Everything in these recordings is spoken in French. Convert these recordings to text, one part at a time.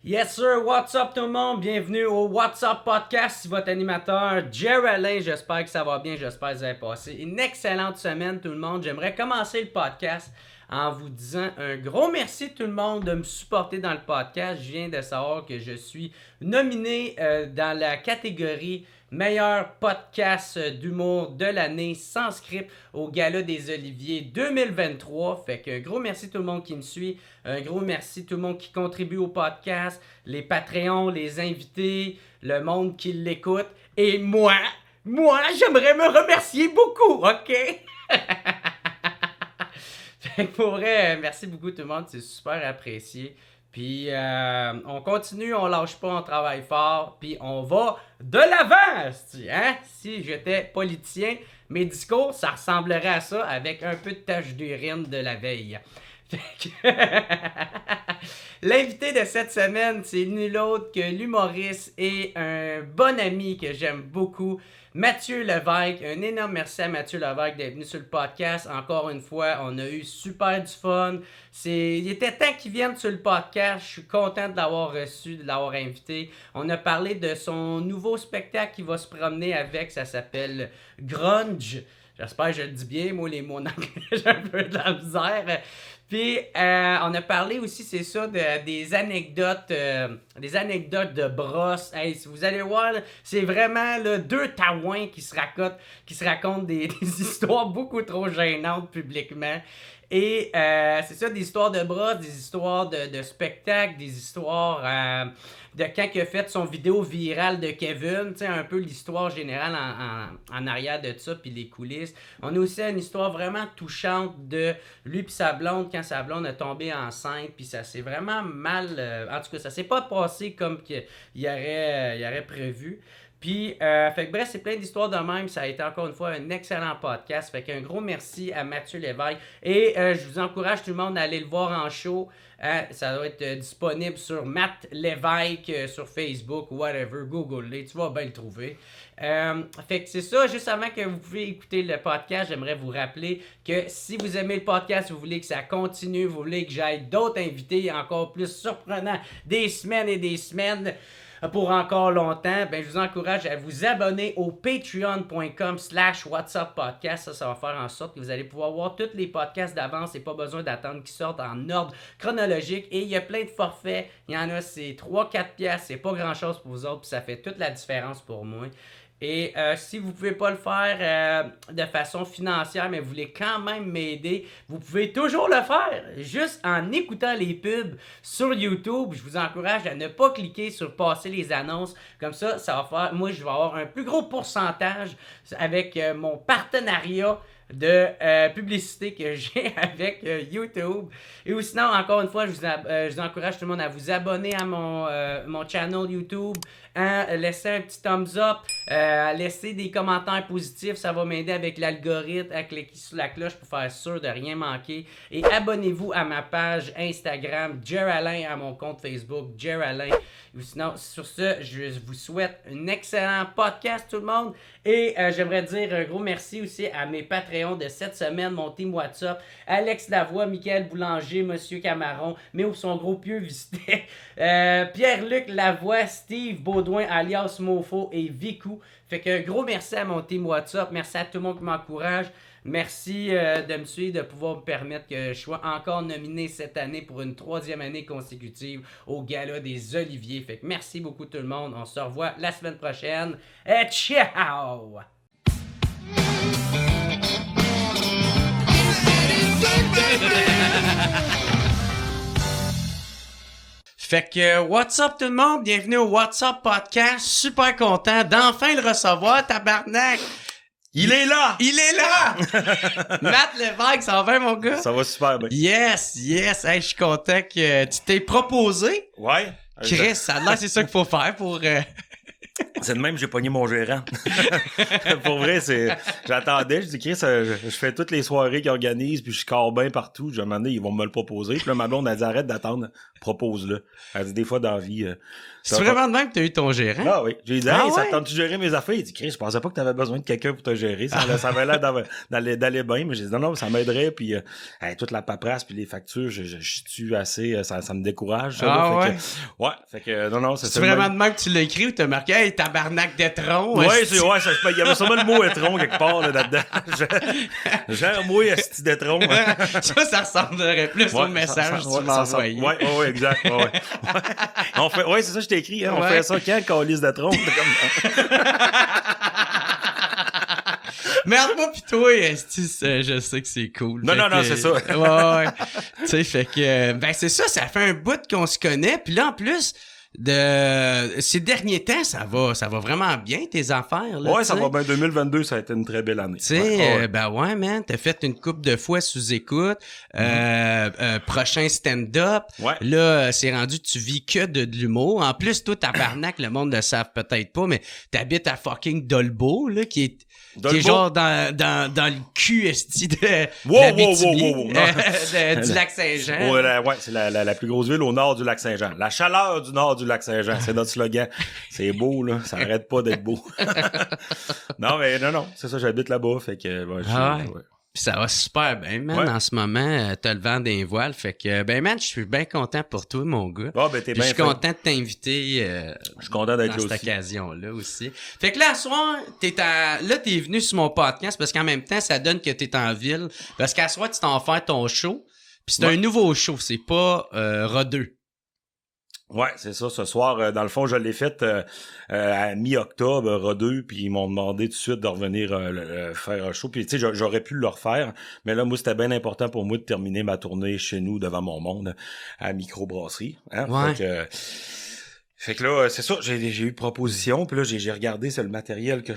Yes sir, what's up tout le monde? Bienvenue au What's Up Podcast, c'est votre animateur Jerry Alain. J'espère que ça va bien, j'espère que vous avez passé une excellente semaine tout le monde. J'aimerais commencer le podcast en vous disant un gros merci tout le monde de me supporter dans le podcast. Je viens de savoir que je suis nominé dans la catégorie meilleur podcast d'humour de l'année sans script au Gala des Oliviers 2023. Fait qu'un gros merci tout le monde qui me suit. Un gros merci tout le monde qui contribue au podcast, les Patreons, les invités, le monde qui l'écoute. Et moi, j'aimerais me remercier beaucoup, ok? Fait que pour vrai, merci beaucoup tout le monde, c'est super apprécié. Puis on continue, on lâche pas, on travaille fort, puis on va de l'avant, hein? Si j'étais politicien, mes discours, ça ressemblerait à ça avec un peu de tache d'urine de la veille. L'invité de cette semaine, c'est nul autre que l'humoriste et un bon ami que j'aime beaucoup, Mathieu Lévesque. Un énorme merci à Mathieu Lévesque d'être venu sur le podcast. Encore une fois, on a eu super du fun. Il était temps qu'il vienne sur le podcast. Je suis content de l'avoir reçu, de l'avoir invité. On a parlé de son nouveau spectacle qui va se promener avec. Ça s'appelle Grunge. J'espère que je le dis bien. Moi, les mots en anglais, j'ai un peu de la misère. Puis, on a parlé aussi, c'est ça, des anecdotes de brosse. Hey, si vous allez voir, là, c'est vraiment là, deux taouins qui se racontent des histoires beaucoup trop gênantes publiquement. Et c'est ça, des histoires de brosse, des histoires de spectacles, des histoires de quand il a fait son vidéo virale de Kevin, tu sais, un peu l'histoire générale en arrière de ça, puis les coulisses. On a aussi une histoire vraiment touchante de lui puis sa blonde, quand sa blonde est tombée enceinte, puis ça s'est vraiment mal... en tout cas, ça s'est pas passé comme il aurait prévu. Puis, fait que bref, c'est plein d'histoires de même. Ça a été encore une fois un excellent podcast. Fait qu'un gros merci à Mathieu Lévesque. Et je vous encourage tout le monde à aller le voir en show. Ça doit être disponible sur Matt Lévesque sur Facebook ou whatever. Google-les, tu vas bien le trouver. Fait que c'est ça, juste avant que vous pouvez écouter le podcast, j'aimerais vous rappeler que si vous aimez le podcast, vous voulez que ça continue, vous voulez que j'aille d'autres invités encore plus surprenants des semaines et des semaines pour encore longtemps, ben je vous encourage à vous abonner au patreon.com/whatsuppodcast. Ça va faire en sorte que vous allez pouvoir voir tous les podcasts d'avance et pas besoin d'attendre qu'ils sortent en ordre chronologique. Et il y a plein de forfaits. Il y en a, c'est 3-4 piastres. C'est pas grand-chose pour vous autres, puis ça fait toute la différence pour moi. Et si vous ne pouvez pas le faire de façon financière, mais vous voulez quand même m'aider, vous pouvez toujours le faire juste en écoutant les pubs sur YouTube. Je vous encourage à ne pas cliquer sur passer les annonces. Comme ça, ça va faire, moi je vais avoir un plus gros pourcentage avec mon partenariat de publicité que j'ai avec YouTube. Et sinon, encore une fois, je vous encourage tout le monde à vous abonner à mon channel YouTube, laisser un petit thumbs up, laisser des commentaires positifs, ça va m'aider avec l'algorithme, à cliquer sur la cloche pour faire sûr de rien manquer. Et abonnez-vous à ma page Instagram, Jerry Alain, à mon compte Facebook, Jerry Alain. Ou sinon, sur ce, je vous souhaite un excellent podcast tout le monde. Et j'aimerais dire un gros merci aussi à mes Patreons de cette semaine, mon team WhatsApp, Alex Lavoie, Michael Boulanger, Monsieur Camaron, mais où son gros pieux visitait, Pierre-Luc Lavoie, Steve Baudouin, alias Mofo et Vicou. Fait que gros merci à mon team WhatsApp, merci à tout le monde qui m'encourage. Merci de me suivre, de pouvoir me permettre que je sois encore nominé cette année pour une 3e année consécutive au Gala des Oliviers. Fait que merci beaucoup tout le monde. On se revoit la semaine prochaine. Et ciao! Fait que, what's up tout le monde? Bienvenue au What's Up Podcast. Super content d'enfin le recevoir, tabarnak! Il est là! Matt Lévesque, ça va bien, mon gars? Ça va super bien. Yes! Hey, je suis content que tu t'es proposé. Ouais. Chris, ça a l'air, c'est ça qu'il faut faire pour... C'est de même que j'ai pogné mon gérant. Pour vrai, j'attendais, je dis, Chris, je fais toutes les soirées qu'ils organisent, puis je score bien partout. J'ai demandé, ils vont me le proposer. Puis là, ma blonde, elle dit, arrête d'attendre, propose-le. Elle dit, des fois, dans la vie... c'est vraiment de même que t'as eu ton gérant? Ah oui. J'ai dit, hey, ça te tente-tu de gérer mes affaires? Il dit, Chris, je pensais pas que t'avais besoin de quelqu'un pour te gérer. Ça avait l'air d'aller bien, mais j'ai dit, non, ça m'aiderait, puis toute la paperasse, puis les factures, je suis assez, ça me décourage. Ça, fait que, non, c'est vraiment de même que tu l'as écrit ou t'as marqué, hey, tabarnak d'étron? Ouais, il y avait sûrement le mot étron quelque part, là-dedans. Genre, moi, esti d'étron. Ça ressemblerait plus au message que tu m'as envoyé. Ouais, exact. Ouais, c'est ça, je t'ai écrit, hein. On fait ça quand, calice d'étron? Merde-moi pis toi, esti, je sais que c'est cool. Non, c'est ça. Ouais. Tu sais, fait que, ben c'est ça fait un bout qu'on se connaît, puis là, en plus... ces derniers temps, ça va vraiment bien, tes affaires, là. Ouais, ça va bien. 2022, ça a été une très belle année. Tu sais, ben ouais, man, t'as fait une couple de fois sous écoute. Prochain stand-up. Ouais. Là, c'est rendu, tu vis que de l'humour. En plus, toi, tabarnak, le monde ne le savent peut-être pas, mais t'habites à fucking Dolbeau, là, qui est genre dans le cul, esti, de l'Abitibi, du Lac-Saint-Jean. Ouais, c'est la plus grosse ville au nord du Lac-Saint-Jean. La chaleur du nord du Lac-Saint-Jean, c'est notre slogan. C'est beau, là. Ça arrête pas d'être beau. Non, c'est ça, j'habite là-bas, fait que... Ouais. Puis ça va super bien, man, en ce moment. T'as le vent d'un voile, fait que, ben, man, je suis bien content pour toi, mon gars. T'es bien. Je suis content de t'inviter je suis content d'être dans cette occasion-là aussi. Fait que là, ce soir, t'es venu sur mon podcast parce qu'en même temps, ça donne que t'es en ville. Parce qu'à soir, tu t'en fais ton show. Puis c'est un nouveau show, c'est pas Rodeux. Ouais, c'est ça. Ce soir, dans le fond, je l'ai fait à mi-octobre, Rodeux, puis ils m'ont demandé tout de suite de revenir faire un show. Puis tu sais, j'aurais pu le refaire, mais là, moi, c'était bien important pour moi de terminer ma tournée chez nous, devant mon monde, à Microbrasserie. Hein? Ouais. Fait que là, c'est ça, j'ai eu proposition, puis là, j'ai regardé c'est le matériel que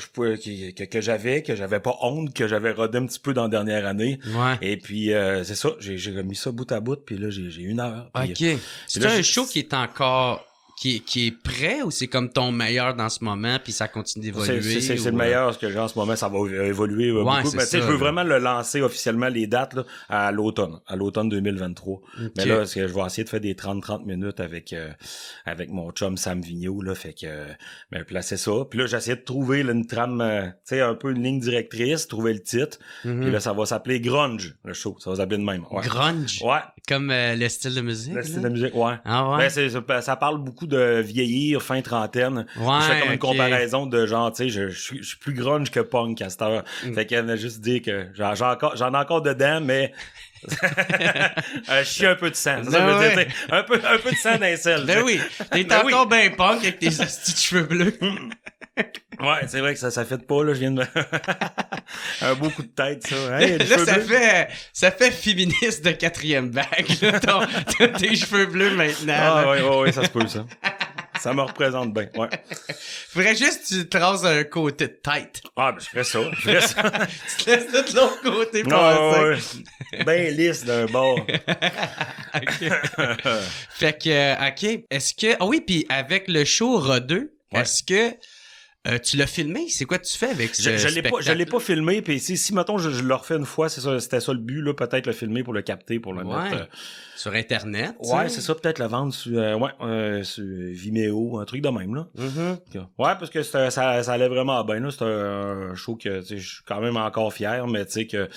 j'avais pas honte, que j'avais rodé un petit peu dans la dernière année. Ouais. Et puis, c'est ça, j'ai remis ça bout à bout, puis là, j'ai 1 heure. Puis, OK. C'est un show qui est encore... Qui est prêt ou c'est comme ton meilleur dans ce moment puis ça continue d'évoluer? C'est le meilleur, ce que j'ai en ce moment, ça va évoluer beaucoup. Mais tu sais, je veux vraiment le lancer officiellement, les dates, là, à l'automne 2023. Okay. Mais là, parce que je vais essayer de faire des 30 minutes avec mon chum Sam Vigneault, là, fait que, placer ça. Puis là, j'ai essayé de trouver là, une trame, tu sais, un peu une ligne directrice, trouver le titre. Puis là, ça va s'appeler Grunge, le show. Ça va s'appeler de même. Ouais. Grunge? Ouais. Comme le style de musique? Le style de musique, ouais. Ah ouais? Ça parle beaucoup de vieillir, fin trentaine. Ouais, je fais comme une comparaison de genre, tu sais, je suis plus grunge que punk à cette heure. Fait qu'elle m'a juste dit que j'en ai encore dedans, mais je suis un peu de sang. Ça veut dire, un peu de sang dans les selles. Ben oui, t'es encore bien punk avec tes petits cheveux bleus. Ouais, c'est vrai que ça fait pas, là, je viens de un beau coup de tête, ça. Hey, là, ça fait féministe de 4e vague, là, tes cheveux bleus maintenant. Ah, ouais, ça se peut, ça. Ça me représente bien, ouais. Faudrait juste que tu traces un côté de tête. Ah, ben, je ferais ça. Tu te laisses de l'autre côté passer. Ouais. Ben lisse d'un bord. OK. Fait que, OK. Est-ce que... Ah oui, puis avec le show Rodeux, est-ce que... tu l'as filmé? C'est quoi tu fais avec ce spectacle? Je l'ai pas filmé, puis si mettons je le refais une fois, c'était ça le but, là, peut-être le filmer pour le capter, pour le mettre... sur Internet? Ouais, c'est ça, peut-être le vendre sur Vimeo, un truc de même, là. Mm-hmm. Ouais, parce que ça allait vraiment bien, là. C'était un show que, tu sais, je suis quand même encore fier, mais tu sais que...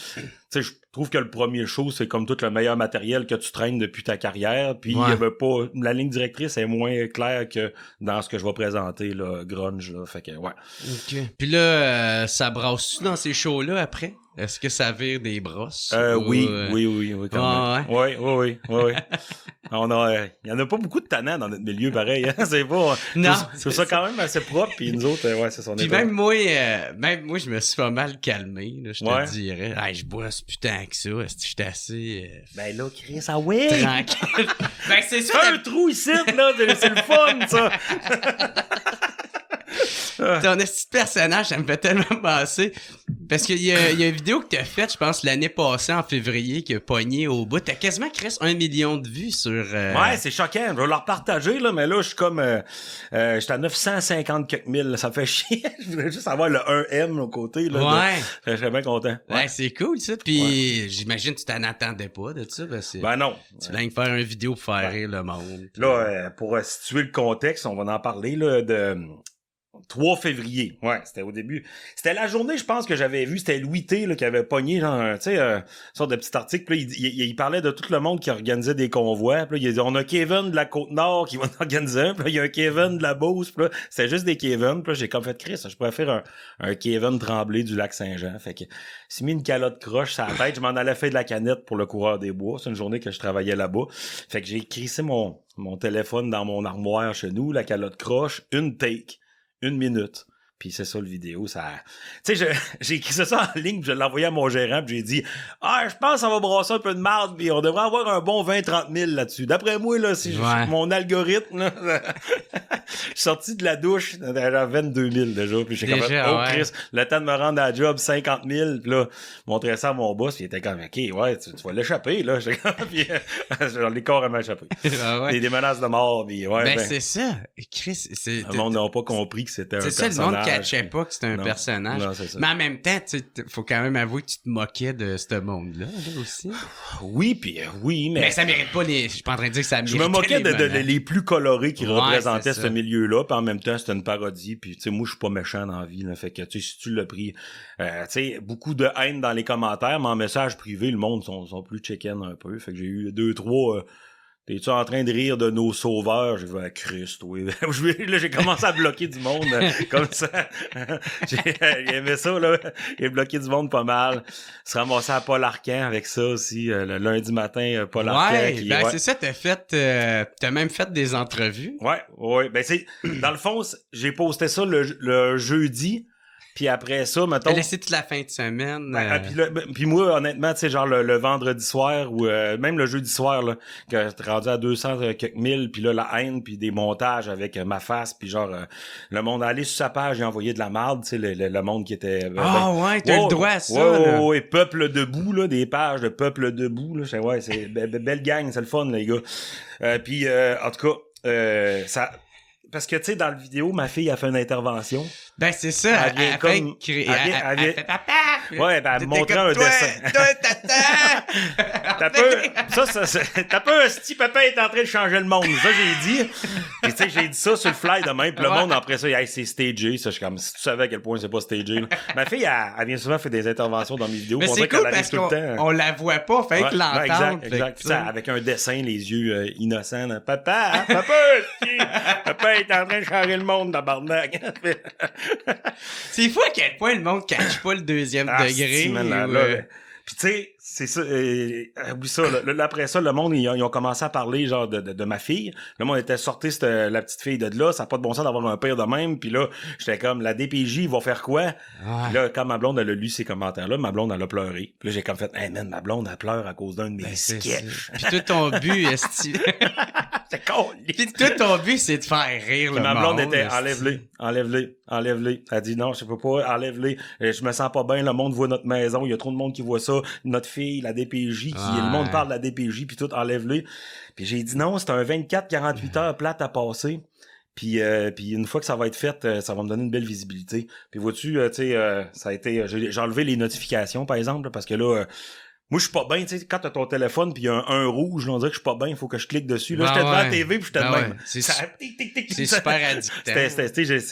Tu sais, je trouve que le premier show, c'est comme tout le meilleur matériel que tu traînes depuis ta carrière, puis il y avait pas... La ligne directrice est moins claire que dans ce que je vais présenter, là, grunge, là, fait que, ouais. OK. Puis là, ça brasse-tu dans ces shows-là, après? Est-ce que ça vire des brosses? Oui, quand même. Oui. Il y en a pas beaucoup de tannants dans notre milieu, pareil, hein? C'est pas... Non. C'est ça quand même assez propre, puis nous autres, c'est son Puis même moi, je me suis pas mal calmé, là, je te dirais. Hey, je bois ce putain que ça, j'étais assez... Ben là, Chris, ah ouais! Tranquille. Ben c'est ça! Fais un trou ici, là, c'est le fun, ça! Ton petit personnage, ça me fait tellement passer. Parce qu'il y a une vidéo que t'as faite, je pense, l'année passée, en février, qui a pogné au bout. T'as quasiment créé 1 million de vues sur... Ouais, c'est choquant. Je vais leur partager, là, mais là, je suis comme... j'étais à 950 quelques mille. Là, ça me fait chier. Je voudrais juste avoir le 1M au côté. Là, ouais. Je serais bien content. Ouais, c'est cool, ça. Puis j'imagine que tu t'en attendais pas de ça. Parce que ben non. Tu viens de faire une vidéo pour faire rire le monde. Là, pour situer le contexte, on va en parler, là, de... 3 février. Ouais, c'était au début. C'était la journée, je pense, que j'avais vu. C'était Louis T, là, qui avait pogné, genre, tu sais, une sorte de petit article. Puis là, il parlait de tout le monde qui organisait des convois. Puis là, il a dit, on a Kevin de la Côte-Nord qui va en organiser un. Puis là, il y a un Kevin de la Beauce. Puis là, c'était juste des Kevin. Puis là, j'ai comme fait Chris, je pourrais faire un Kevin Tremblay du Lac-Saint-Jean. Fait que, s'est mis une calotte croche sur la tête. Je m'en allais faire de la canette pour le coureur des bois. C'est une journée que je travaillais là-bas. Fait que j'ai crissé mon téléphone dans mon armoire chez nous, la calotte croche, une take, 1 minute. Puis c'est ça le vidéo, ça... Tu sais, j'ai écrit ça en ligne, puis je l'ai envoyé à mon gérant, puis j'ai dit « Ah, je pense qu'on va brasser un peu de marde, puis on devrait avoir un bon 20-30 000 là-dessus. » D'après moi, là, si mon algorithme, là, je suis sorti de la douche, j'avais 22 000 déjà, puis j'ai comme « Oh, Chris, le temps de me rendre à la job, 50 000. » Puis là, je montrais ça à mon boss, puis il était comme « OK, ouais, tu vas l'échapper, là. » Puis j'en ai carrément échappé. Des menaces de mort, puis ouais. Ben, c'est ça. Chris, c'est... Le monde n'a pas compris que c'était un personnage. C'est ça, le monde catchait pas que c'était un personnage. Non, c'est ça. Mais en même temps, faut quand même avouer que tu te moquais de ce monde-là, là aussi. Oui, mais... Mais ça mérite pas les... Je suis pas en train de dire que ça mérite. Je me moquais les plus colorés qui représentaient ce milieu-là, puis en même temps, c'était une parodie, puis tu sais, moi, je suis pas méchant dans la vie, là, fait que, tu sais, si tu l'as pris... tu sais, beaucoup de haine dans les commentaires, mais en message privé, le monde sont plus chicken un peu, fait que j'ai eu 2-3... T'es-tu en train de rire de nos sauveurs? J'ai vu, Christ, oui. Là, j'ai commencé à bloquer du monde, comme ça. J'ai aimé ça, là. J'ai bloqué du monde pas mal. Se ramasser à Paul Arcand avec ça aussi, le lundi matin, Paul Arcand. Ben, c'est ça, t'as même fait des entrevues. Ouais. Ben, dans le fond, j'ai posté ça le jeudi. Puis après ça, mettons... T'as laissé toute la fin de semaine. Puis moi, honnêtement, tu sais, genre le vendredi soir ou même le jeudi soir, là, que t'es rendu à 200 quelques mille, puis là, la haine, puis des montages avec ma face, puis genre, le monde allait sur sa page et envoyé de la marde, tu sais, le monde qui était... ouais, t'as le droit à ça, Ouais, Peuple debout, là, des pages de Peuple debout, là, ouais, c'est belle gang, c'est le fun, les gars. Puis, en tout cas, ça... Parce que, tu sais, dans la vidéo, ma fille a fait une intervention. Ben, c'est ça. Elle fait papa. Ouais, ben, elle montrait un dessin. T'as peur, si papa est en train de changer le monde. Ça, j'ai dit. Et tu sais, j'ai dit ça sur le fly de même. Puis le monde, après ça, hey, c'est stagé. Ça, je suis comme, si tu savais à quel point c'est pas stagé, là. Ma fille, elle vient souvent faire des interventions dans mes vidéos. Mais c'est cool parce qu'on la voit pas, fait que l'entendre. Exact. Puis ça, avec un dessin, les yeux innocents, là. Papa est en train de changer le monde, tabarnak. C'est fou à quel point le monde cache pas le deuxième degré. Puis tu sais, c'est ça, oublie ça, là, après ça, le monde, ils ont commencé à parler genre de ma fille. Le monde était sorti, la petite fille de là, ça n'a pas de bon sens d'avoir un père de même. Puis là, j'étais comme, la DPJ, ils vont faire quoi? Puis là, quand ma blonde, elle a lu ces commentaires-là, ma blonde, elle a pleuré. Puis là, j'ai comme fait, hey man, ma blonde, elle pleure à cause d'un de mes sketchs. Puis tout ton but, c'est con. Puis tout ton but, c'est de faire rire le monde. Ma blonde était, enlève-les. Elle dit, non, je peux pas, enlève-les. Je me sens pas bien, le monde voit notre maison, il y a trop de monde qui voit ça, notre fille, la DPJ, le monde parle de la DPJ, puis tout, enlève-les. Puis j'ai dit non, c'est un 24-48 heures plate à passer. Puis une fois que ça va être fait, ça va me donner une belle visibilité. Puis vois-tu, tu sais, ça a été, j'ai enlevé les notifications, par exemple, parce que là, moi, je suis pas bien, tu sais, quand t'as ton téléphone pis il y a un rouge, là, on dirait que je suis pas bien, il faut que je clique dessus. Là, j'étais devant la TV pis j'étais de même. C'est super addictant.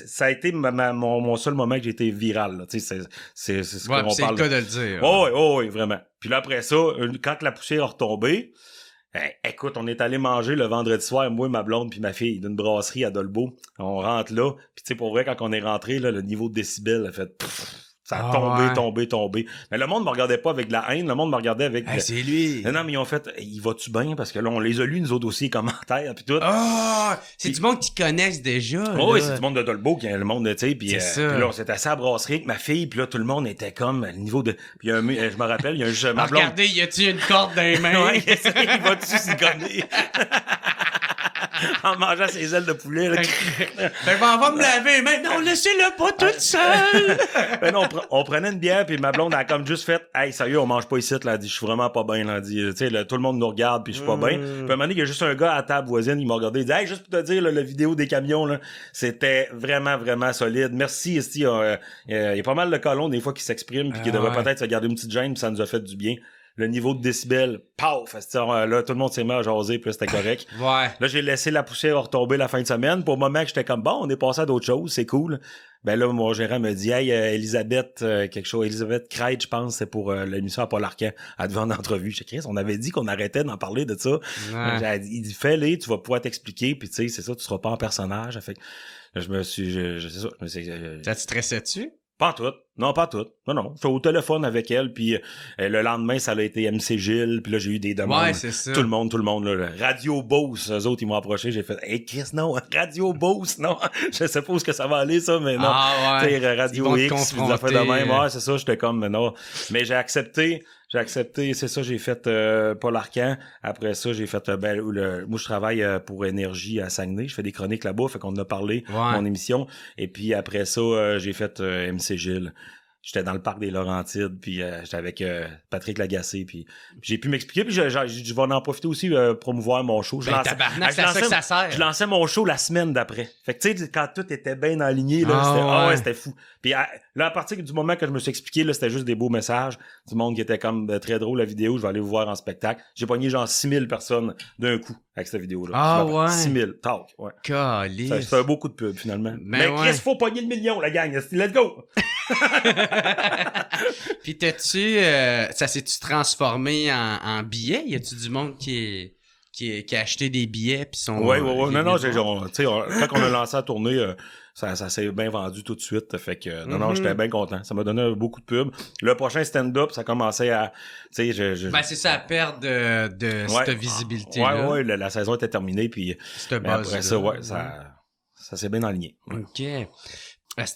Ça a été mon seul moment que j'ai été viral, là, tu sais, c'est ce qu'on parle. C'est le cas de le dire. Oh, oui, vraiment. Puis là, après ça, quand la poussière a retombé, écoute, on est allé manger le vendredi soir, moi, ma blonde puis ma fille, d'une brasserie à Dolbeau. On rentre là, puis tu sais, pour vrai, quand on est rentré, là, le niveau de décibel a fait... Ça a tombé. Mais le monde me regardait pas avec de la haine, le monde me regardait avec... c'est lui! Non, mais ils ont fait, il va-tu bien? Parce que là, on les a lus, nous autres aussi, les commentaires, pis tout. C'est du monde qui connaissent déjà. Oui, c'est du monde de Dolbeau, qui est le monde de, tu sais, pis là, on s'était assis à la brasserie avec ma fille, pis là, tout le monde était comme, à le niveau de... Pis je me rappelle, il y a un ma blonde... Regardez, y a-tu une corde dans les mains? Ouais, il va-tu s'y gonner? en mangeant ses ailes de poulet. Là. Fait qu'on va me laver les mains. Non, laissez-le pas toute seule. Ben non, on prenait une bière, puis ma blonde a comme juste fait « Hey, sérieux, on mange pas ici. » Elle a dit « Je suis vraiment pas bien. » Elle a dit « Tu sais, tout le monde nous regarde, puis je suis pas bien. » Puis à un moment donné, il y a juste un gars à la table voisine, il m'a regardé, il dit « Hey, juste pour te dire, là, la vidéo des camions, là, c'était vraiment, vraiment solide. Merci, Esti. Il y a pas mal de colons, des fois, qui s'expriment, puis qui devraient peut-être se garder une petite gêne, puis ça nous a fait du bien. Le niveau de décibels, paf! Là, tout le monde s'est mis à jaser, puis là, c'était correct. Ouais. Là, j'ai laissé la poussière retomber la fin de semaine. Pour le moment que j'étais comme, bon, on est passé à d'autres choses, c'est cool. Ben là, mon gérant me dit, hey, Elisabeth Crête, je pense, c'est pour l'émission à Paul Arcand. Elle devait en entrevue. J'ai Chris, on avait dit qu'on arrêtait d'en parler de ça. Ouais. Il dit, fais-les, tu vas pouvoir t'expliquer, puis tu sais, c'est ça, tu seras pas en personnage. Fait que là, Ça te stressait-tu? Pas tout. Non, pas tout. Non. J'étais au téléphone avec elle, puis le lendemain, ça a été MC Gilles, puis là, j'ai eu des demandes. Ouais, c'est ça. Tout le monde, là. Radio Beauce, eux autres, ils m'ont approché, j'ai fait « Hey, Chris, non, Radio Beauce, non. » Je sais pas où ça va aller, ça, mais non. Ah, ouais. T'sais, Radio X, vous avez fait de même. Ouais, c'est ça, j'étais comme, mais non. Mais j'ai accepté, c'est ça, j'ai fait Paul Arcand. Après ça, j'ai fait, moi, je travaille pour Énergie à Saguenay. Je fais des chroniques là-bas, fait qu'on en a parlé, mon émission. Et puis après ça, j'ai fait MC Gilles. J'étais dans le parc des Laurentides, puis j'étais avec Patrick Lagacé, puis j'ai pu m'expliquer, puis je vais en profiter aussi promouvoir mon show. Tabarnak, c'est à ça que ça sert. Je lançais mon show la semaine d'après. Fait que tu sais, quand tout était bien aligné, là, c'était fou. Puis là, à partir du moment que je me suis expliqué, là, c'était juste des beaux messages, du monde qui était comme très drôle la vidéo, je vais aller vous voir en spectacle. J'ai pogné genre 6000 personnes d'un coup avec cette vidéo-là. Ah ouais? 6000, talk, ouais. Calice. Ça fait beaucoup de pub, finalement. Mais ouais. Chris, faut pogner le million, la gang. Let's go! Puis ça s'est-tu transformé en billets? Y a-tu du monde qui a acheté des billets pis sont... Ouais. Non, tu sais, quand on a lancé la tournée, ça s'est bien vendu tout de suite. Fait que, non, j'étais bien content. Ça m'a donné beaucoup de pubs. Le prochain stand-up, ça commençait à, tu sais, Ben, c'est ça, à perdre de cette visibilité-là. Ouais, la saison était terminée, puis après ça, ça s'est bien aligné. OK.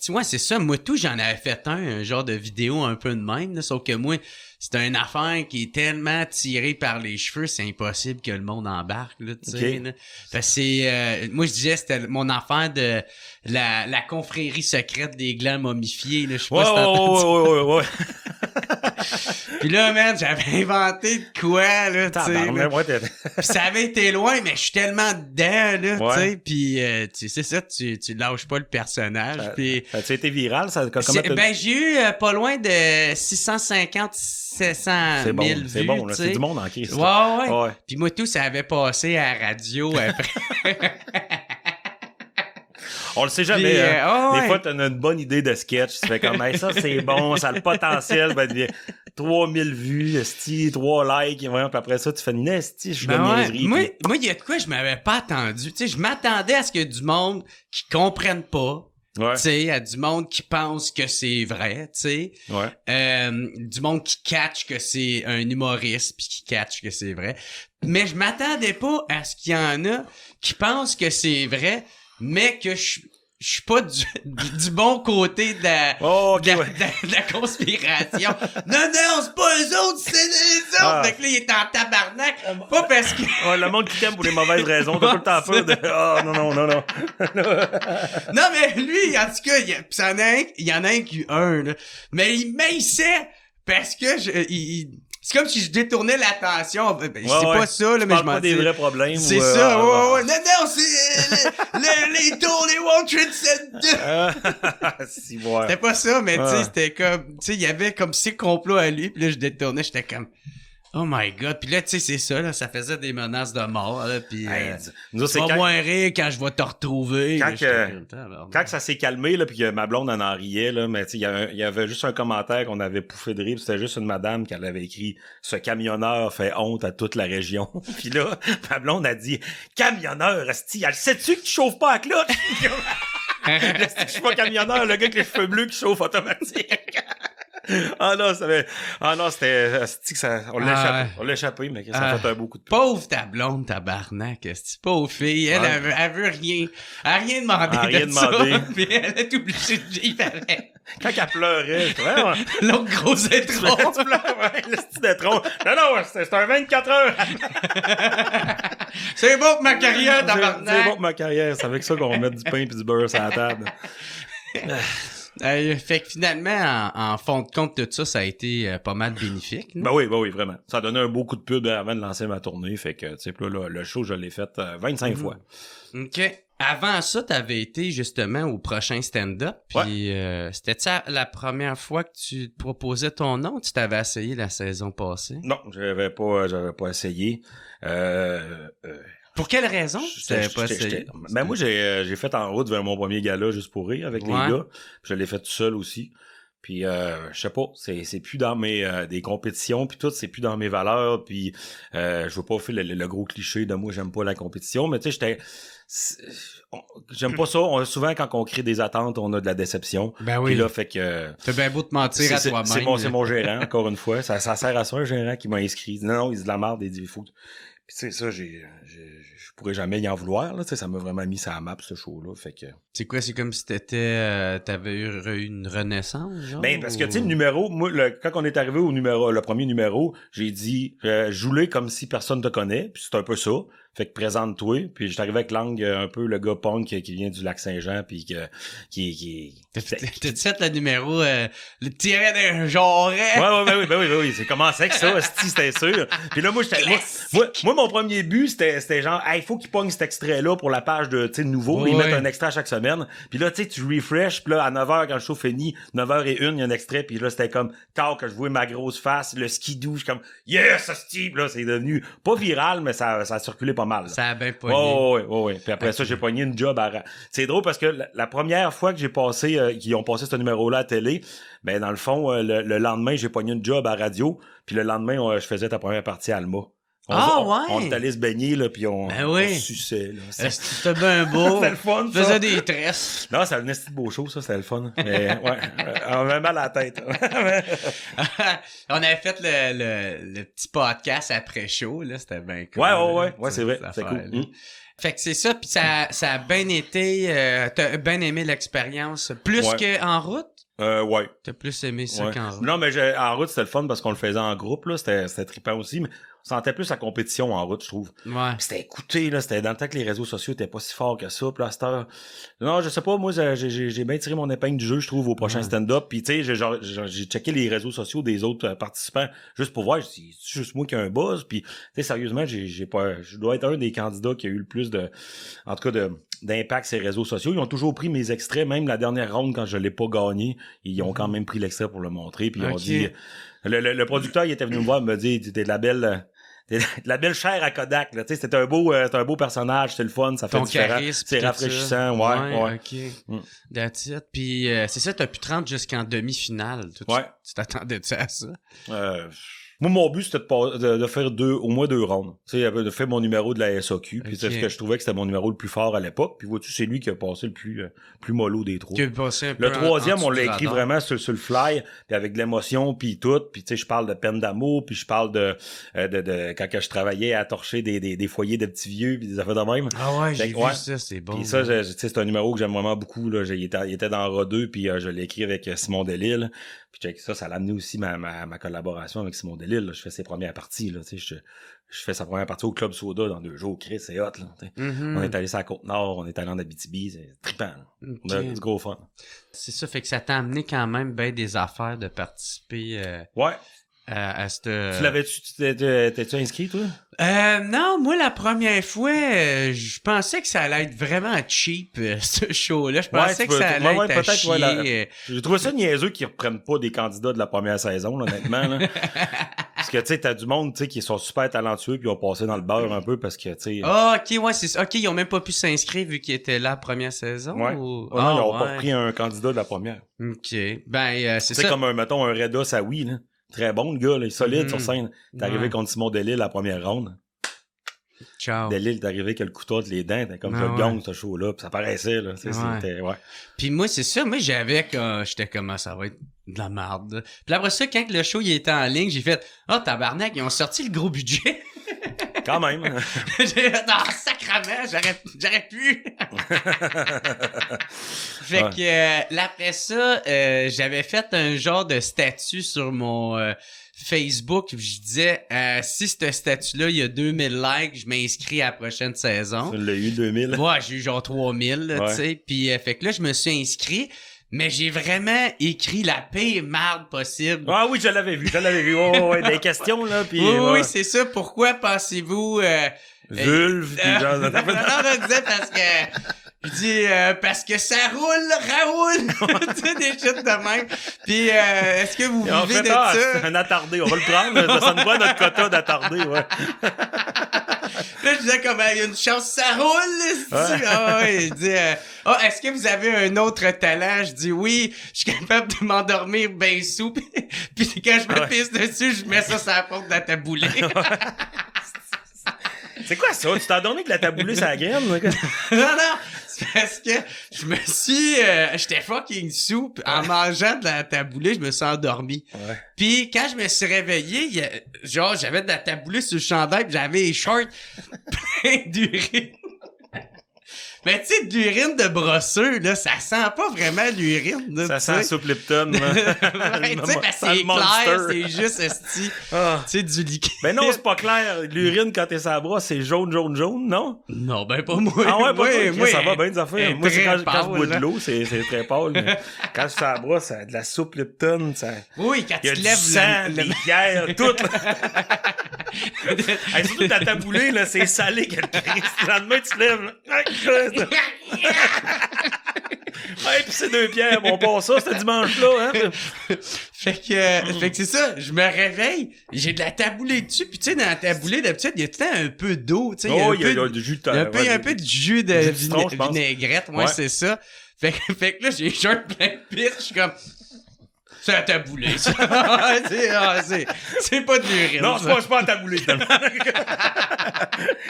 Ouais, c'est ça. Moi, j'en avais fait un genre de vidéo un peu de même, là, sauf que moi, c'est une affaire qui est tellement tirée par les cheveux, c'est impossible que le monde embarque, là, tu sais. Là. Parce que moi, je disais, c'était mon affaire de la confrérie secrète des glands momifiés, là. Je sais pas si t'entends. Ouais. Puis là, man, j'avais inventé de quoi, là, tu sais. Puis ça avait été loin, mais je suis tellement dedans, là, tu sais. Puis, c'est ça, tu lâches pas le personnage. Puis ça a été viral, ça? J'ai eu pas loin de 650, 700 000 vues. C'est bon, là. C'est du monde en crise. Ouais. Puis moi, ça avait passé à la radio après. On le sait jamais. Des fois, t'as une bonne idée de sketch. Tu fais comme, hey, ça, c'est bon, ça a le potentiel. Ben, 3000 vues, esti, 3 likes. Puis après ça, tu fais une esti, je suis de niaiserie. Moi, il y a de quoi je m'avais pas attendu. Tu sais, je m'attendais à ce qu'il y ait du monde qui comprenne pas. Tu sais, à du monde qui pense que c'est vrai, tu sais. Du monde qui catch que c'est un humoriste puis qui catch que c'est vrai. Mais je m'attendais pas à ce qu'il y en a qui pensent que c'est vrai, mais que je suis pas du bon côté de la conspiration. Non, c'est pas eux autres, c'est les autres. Donc là, il est en tabarnak. Pas parce que... le monde qui t'aime pour les mauvaises raisons. T'as tout le temps peur de... non. Non, mais lui, en tout cas, il y en a un qui un, là. Mais il sait parce que c'est comme si je détournais l'attention. Je sais pas ça, là, mais je m'en dis. pas des vrais problèmes. C'est ça, ouais. Non, c'est les tours, les World Trade Center. C'était pas ça, mais tu sais, c'était comme, tu sais, il y avait comme ces complots à lui, puis là, je détournais, j'étais comme, oh my god. Puis là, tu sais, c'est ça, là, ça faisait des menaces de mort, là, puis tu vas moins rire quand je vais te retrouver. Quand ça s'est calmé, là, puis que ma blonde en riait, là, mais tu sais, il y avait juste un commentaire qu'on avait pouffé de rire, c'était juste une madame qui avait écrit « Ce camionneur fait honte à toute la région. » Puis là, ma blonde a dit « Camionneur, esti, elle sait-tu que tu chauffes pas à cloche? » Je suis pas camionneur, le gars avec les cheveux bleus qui chauffe automatique. C'était on l'a échappé, mais ça a fait un beau coup de pub. Pauvre ta blonde, tabarnak, pauvre fille, elle veut rien demandé de ça, puis elle est obligée de vivre avec. Quand elle pleurait, l'autre gros étron. Tu pleures, ouais, le style étron. Non, c'est un 24 heures. C'est bon pour ma carrière, c'est bon pour ma carrière. C'est avec ça qu'on va mettre du pain et du beurre sur la table. Fait que finalement, en fond de compte de ça, ça a été pas mal bénéfique. Ben oui, vraiment. Ça a donné un beau coup de pub avant de lancer ma tournée. Fait que, tu sais, là, le show, je l'ai fait 25 fois. OK. Avant ça, t'avais été justement au prochain stand-up. Puis c'était ça la première fois que tu te proposais ton nom? Tu t'avais essayé la saison passée? Non, j'avais pas essayé. Pour quelle raison? Pas essayé? Ben moi, j'ai fait en route vers mon premier gala juste pour rire avec les gars. Puis je l'ai fait tout seul aussi. Puis je sais pas, c'est plus dans mes des compétitions puis tout, c'est plus dans mes valeurs. Puis je veux pas faire le gros cliché de moi j'aime pas la compétition, mais tu sais j'aime pas ça. Souvent quand on crée des attentes, on a de la déception. Ben oui. Puis là fait que t'as bien beau te mentir à toi-même. C'est mon gérant encore une fois. Ça sert à ça un gérant qui m'a inscrit. Non, il dit de la merde, il dit il faut. Puis tu sais ça je pourrais jamais y en vouloir là, tu sais ça m'a vraiment mis sur la map ce show là, fait que c'est quoi, c'est comme si t'avais eu une renaissance genre. Ben parce que tu sais le numéro, moi quand on est arrivé au numéro, le premier numéro, j'ai dit joue-le comme si personne te connaît, puis c'est un peu ça. Fait que présente-toi, puis j'étais arrivé avec Lang, un peu le gars punk qui vient du Lac-Saint-Jean, puis qui T'as-tu fait le numéro le tiret d'un jarret? Ben oui, c'est commencé avec ça, c'était sûr. Puis là moi mon premier but c'était genre il faut qu'il pogne cet extrait là pour la page de tu sais nouveau, ils mettent un extrait chaque semaine. Puis là tu sais tu refresh, puis là à 9h quand le show finit, 9h01, il y a un extrait, puis là c'était comme tard que je voyais ma grosse face, le skidoo, je suis comme yes, Steve, là c'est devenu pas viral mais ça a circulé pas mal. Là. Ça a bien pogné. Ouais. Puis après ça, j'ai pogné une job C'est drôle parce que la première fois que j'ai passé, qu'ils ont passé ce numéro-là à la télé, ben dans le fond, le lendemain, j'ai pogné une job à radio. Puis le lendemain, je faisais ta première partie à Alma. On est allé se baigner, là, puis on suçait, là. C'était bien beau. C'était le fun, ça. Faisait des tresses. Non, c'était un esti de beau show, ça, c'était le fun. Mais, ouais, on avait mal à la tête. On avait fait le petit podcast après show, là, c'était bien cool. Ouais, c'est vrai, c'est cool. Fait que c'est ça, puis ça a bien été, t'as bien aimé l'expérience, plus qu'en route? Ouais. T'as plus aimé ça qu'en route? Non, mais en route, c'était le fun parce qu'on le faisait en groupe, là, c'était trippant aussi, mais on sentait plus la compétition en route, je trouve. Ouais. Pis c'était écouté, là, c'était dans le temps que les réseaux sociaux étaient pas si forts que ça, pis là, à cette heure... Non, je sais pas, moi, j'ai bien tiré mon épingle du jeu, je trouve, au prochain stand-up, pis tu sais, j'ai checké les réseaux sociaux des autres participants, juste pour voir, c'est juste moi qui ai un buzz, pis tu sais, sérieusement, je dois être un des candidats qui a eu le plus en tout cas, d'impact sur les réseaux sociaux. Ils ont toujours pris mes extraits, même la dernière ronde, quand je l'ai pas gagné, ils ont quand même pris l'extrait pour le montrer, puis ils ont dit... Le producteur, il était venu me voir, il m'a dit, t'es de la belle chair à Kodak, là, tu sais, c'était un beau personnage, c'était le fun, ça fait différent, c'est rafraîchissant, ouais. OK. That's it. Puis c'est ça, t'as pu te rendre jusqu'en demi-finale. Tu t'attendais-tu à ça? Moi, mon but, c'était de faire au moins 2 rondes. Tu sais, de faire mon numéro de la SAQ. Puis c'est ce que je trouvais que c'était mon numéro le plus fort à l'époque. Puis vois-tu, c'est lui qui a passé le plus mollo des trois. Le troisième, on l'a écrit vraiment sur le fly, puis avec de l'émotion, puis tout. Puis tu sais, je parle de peine d'amour, puis je parle de quand je travaillais à torcher des foyers de petits vieux, puis des affaires de même. Ah ouais, j'ai vu ça, c'est bon. Puis ça, tu sais, c'est un numéro que j'aime vraiment beaucoup. Là. Il était dans RA2, puis je l'ai écrit avec Simon Delille. Puis ça l'a amené aussi ma collaboration avec Simon Delille. Là. Je fais ses premières parties. Là, je fais sa première partie au Club Soda dans 2 jours. Chris, c'est hot. Là, On est allé sur la Côte-Nord, on est allé en Abitibi. C'est trippant. On a du gros fun. C'est ça, fait que ça t'a amené quand même bien des affaires de participer à cette... T'es-tu inscrit, toi? Non, moi, la première fois, je pensais que ça allait être vraiment cheap, ce show-là. Je pensais que ça allait être à chier. J'ai trouvé ça niaiseux qu'ils reprennent pas des candidats de la première saison, là, honnêtement. Là. Parce que, tu sais, t'as du monde, tu sais, qui sont super talentueux puis ils ont passé dans le beurre un peu parce que, tu sais... Ah, OK, ouais, c'est ça. OK, ils ont même pas pu s'inscrire vu qu'ils étaient là la première saison? Ouais. Ou... non, ils ont pas pris un candidat de la première. OK. Ben, c'est ça. C'est comme, mettons, un Reda Saoui, là. Très bon, le gars, là, il est solide sur scène. T'es arrivé contre Simon Delille la première ronde. Ciao. Delille, t'es arrivé avec le couteau entre les dents, t'es comme le gang, ce show-là, pis ça paraissait, là. C'était, Puis moi, c'est ça, moi, j'étais comme, ça va être de la merde. Puis après ça, quand le show il était en ligne, j'ai fait, tabarnak, ils ont sorti le gros budget. Quand même. Sacrement, j'aurais pu. Fait que, après ça, j'avais fait un genre de statut sur mon Facebook. Je disais, si ce statut-là, il y a 2000 likes, je m'inscris à la prochaine saison. Tu l'as eu 2000? Ouais, j'ai eu genre 3000, tu sais. Puis, fait que là, je me suis inscrit. Mais j'ai vraiment écrit la pire marde possible. Ah oui, je l'avais vu. Ouais, des questions, là, puis... Oui, c'est ça. Pourquoi pensez-vous... vulve, puis genre... Non, je disais parce que ça roule, Raoul! Tu sais, des shit de même. Puis, est-ce que vous vivez de ça? C'est un attardé, on va le prendre. Ça sonne pas notre quota d'attardé, ouais. Là, je disais comme, il y a une chance, ça roule! Je dis, est-ce que vous avez un autre talent? Je dis, oui, je suis capable de m'endormir bien sous. Puis quand je me pisse dessus, je mets ça sur la porte de la taboulée. C'est quoi ça? Tu t'es endormi avec la taboulée sur la graine? Non, c'est parce que je me suis... j'étais fucking sous. En mangeant de la taboulée, je me suis endormi. Ouais. Puis quand je me suis réveillé, j'avais de la taboulée sur le chandail, pis j'avais les shorts pleins d'urine. Mais tu sais, de l'urine de brosseux, là, ça sent pas vraiment l'urine. Là, ça sent soupe Lipton. Ouais, tu sais, parce que c'est clair, c'est juste esti. Tu sais, du liquide. Ben non, c'est pas clair. L'urine, quand t'es sur la brosse, c'est jaune, non? Non, ben pas moi. Ah ouais, pas moi, ça va bien des affaires. Moi, c'est quand je bois de là. l'eau, c'est très pâle. Mais quand je suis sur la brosse, ça a de la soupe Lipton. Ça... Oui, quand tu te lèves... sang, les bières, tout. Hey, surtout ta taboulée, là, c'est salé que le lendemain, tu te lèves. Là. Ouais, pis c'est 2 pierres, on passe ça, ce dimanche-là, hein. Fait que c'est ça, je me réveille, j'ai de la taboulée dessus, pis tu sais, dans la taboulée, d'habitude, il y a tout le temps un peu d'eau, tu sais. Oh, il y a du jus de un peu de jus de vinaigrette, ouais, c'est ça. Fait que là, j'ai les shorts plein de pire, je suis comme... C'est la taboulée, ça. C'est pas de l'urine. Non, c'est pas la taboulée, tellement.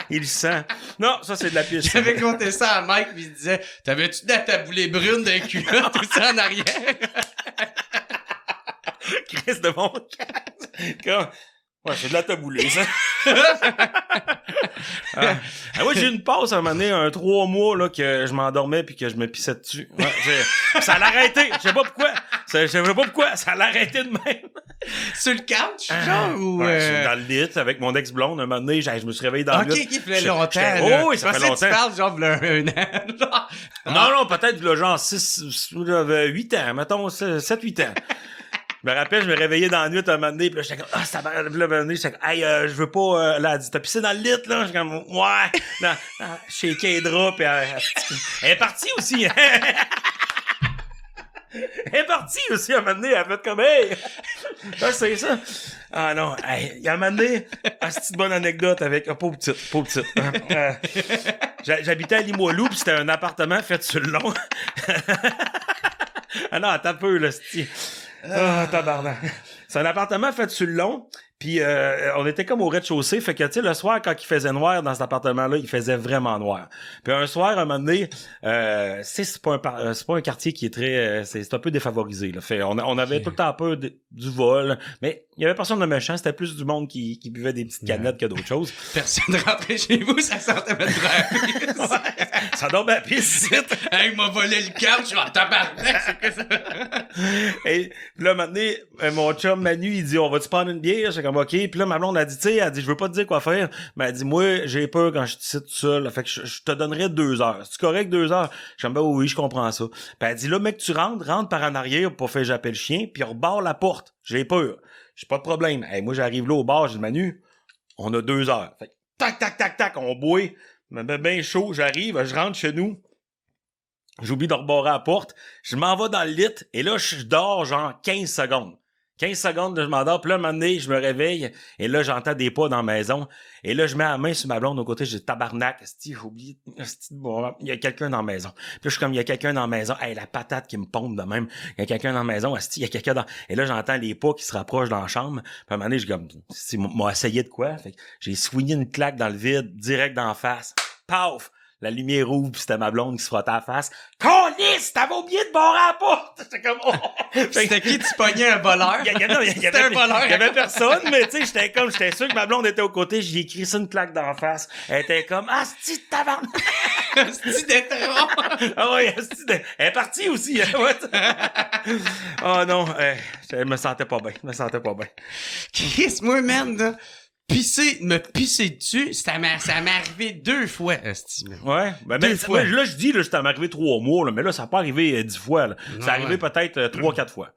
Il sent. Non, ça, c'est de la piste. J'avais compté ça à Mike, pis il disait, t'avais-tu de la taboulée brune d'un culotte, tout ça en arrière? Chris de mon cœur. Ouais, c'est de la taboulée, ça. Moi, j'ai eu une pause à un moment donné, 3 mois, là, que je m'endormais puis que je me pissais dessus. Ouais, ça l'a arrêté. Je sais pas pourquoi. Ça l'a arrêté de même. Sur le couch, genre, ou... dans le lit, avec mon ex-blonde, un moment donné, je me suis réveillé dans le lit. Ok, qui fait longtemps, oui, ça fait longtemps. Tu parles, genre, un an, Non, peut-être, là, genre, 8 ans, mettons, 7-8 ans. Je me rappelle, je me réveillais dans la nuit un moment donné, pis là, j'étais comme, ça va, là, un moment donné, j'étais comme, hey, je veux pas, là, elle dit, t'as pissé dans le lit, là? J'étais comme, ouais, chez Kedra, pis elle est partie aussi, Elle est partie aussi, un moment donné, elle a fait comme, hey! C'est ça. Ah non, hey, il y a un moment donné, c'est une bonne anecdote avec, pauvre petite. J'habitais à Limoilou, pis c'était un appartement fait sur le long. Ah non, attends un peu, là, c'est... tabarnak. C'est un appartement fait sur le long, puis on était comme au rez-de-chaussée, fait que, tu sais, le soir, quand il faisait noir dans cet appartement-là, il faisait vraiment noir. Puis un soir, un moment donné, c'est pas un quartier qui est très... c'est un peu défavorisé, là. Fait, on avait tout le temps peur du vol, mais il y avait personne de méchant, c'était plus du monde qui buvait des petites canettes que d'autres choses. Personne rentrait chez vous, ça sentait mettre la ça donne ma pisse. Hey, il m'a volé le couch, je suis en tabarnak, c'est que ça? Et là, maintenant, mon chum Manu, il dit, on va-tu prendre une bière? J'ai comme, OK. Puis là, ma blonde a dit, tu sais, je veux pas te dire quoi faire. Mais elle dit, moi, j'ai peur quand je te cite tout seul. Fait que je te donnerais 2 heures. C'est correct, 2 heures? Je dis, ben oui, je comprends ça. Puis elle dit, là, mec, tu rentres par en arrière pour faire j'appelle le chien, puis on rebarre la porte. J'ai peur. J'ai pas de problème. Hey, moi, j'arrive là au bar, j'ai dit, Manu, on a 2 heures. Fait que, tac, on boit. Mais bien chaud, j'arrive, je rentre chez nous. J'oublie de rebarrer la porte. Je m'en vais dans le lit, et là, je dors genre 15 secondes. 15 secondes, là, je m'endors, puis là, un moment donné, je me réveille, et là, j'entends des pas dans la maison, et là, je mets la main sur ma blonde, au côté, j'ai tabarnak, j'ai oublié, bon, il y a quelqu'un dans la maison. Puis là, je suis comme, il y a quelqu'un dans la maison, hey, la patate qui me pompe de même, il y a quelqu'un dans la maison, il y a quelqu'un dans, et là, j'entends les pas qui se rapprochent dans la chambre, puis à un moment donné, je comme, m'a essayé de quoi? Fait que j'ai swingé une claque dans le vide, direct d'en face, paf! la lumière ouvre, pis c'était ma blonde qui se frottait à la face. Câlisse, t'avais oublié de barrer à la porte! C'était comme, oh! C'était qui tu pognais un voleur? C'était un voleur. Il y avait personne, mais tu sais, j'étais sûr que ma blonde était aux côtés, j'ai écrit ça une claque d'en face. Elle était comme, ah, c'ti de tabarnak! Asti d'étron! Ah ouais, elle est partie aussi, hein, ouais. Oh non, je me sentais pas bien, Chris, moi, man, là, me pisser dessus, ça m'est arrivé 2 fois, esti. Ouais, ben, fois. Là, je dis, là, ça m'est arrivé 3 mois, là, mais là, ça n'a pas arrivé 10 fois, là. Ça arrivé peut-être 3-4 fois.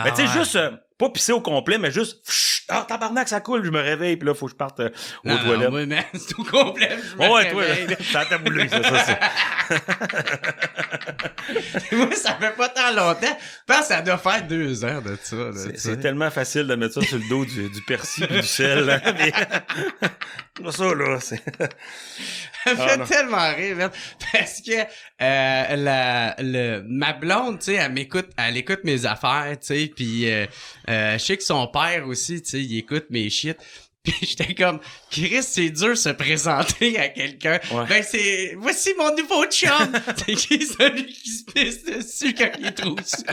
Mais tu sais, juste, pas pisser au complet, mais juste, tabarnak, ça coule, je me réveille, puis là, faut que je parte aux toilettes. Oui, mais c'est au complet, je me réveille. Ouais, toi, ça a taboulé, ça. Moi, ça fait pas tant longtemps. Je pense que ça doit faire 2 heures de ça, là. C'est tellement facile de mettre ça sur le dos du persil et du sel, là. Mais... ça, là, c'est... Ça me fait tellement rire, man, parce que ma blonde, tu sais, elle écoute mes affaires, tu sais, puis je sais que son père aussi, tu sais, il écoute mes shit. Puis j'étais comme, Chris, c'est dur de se présenter à quelqu'un. Ouais. Ben voici mon nouveau chum. C'est qui celui qui se pisse dessus quand il est trop sous.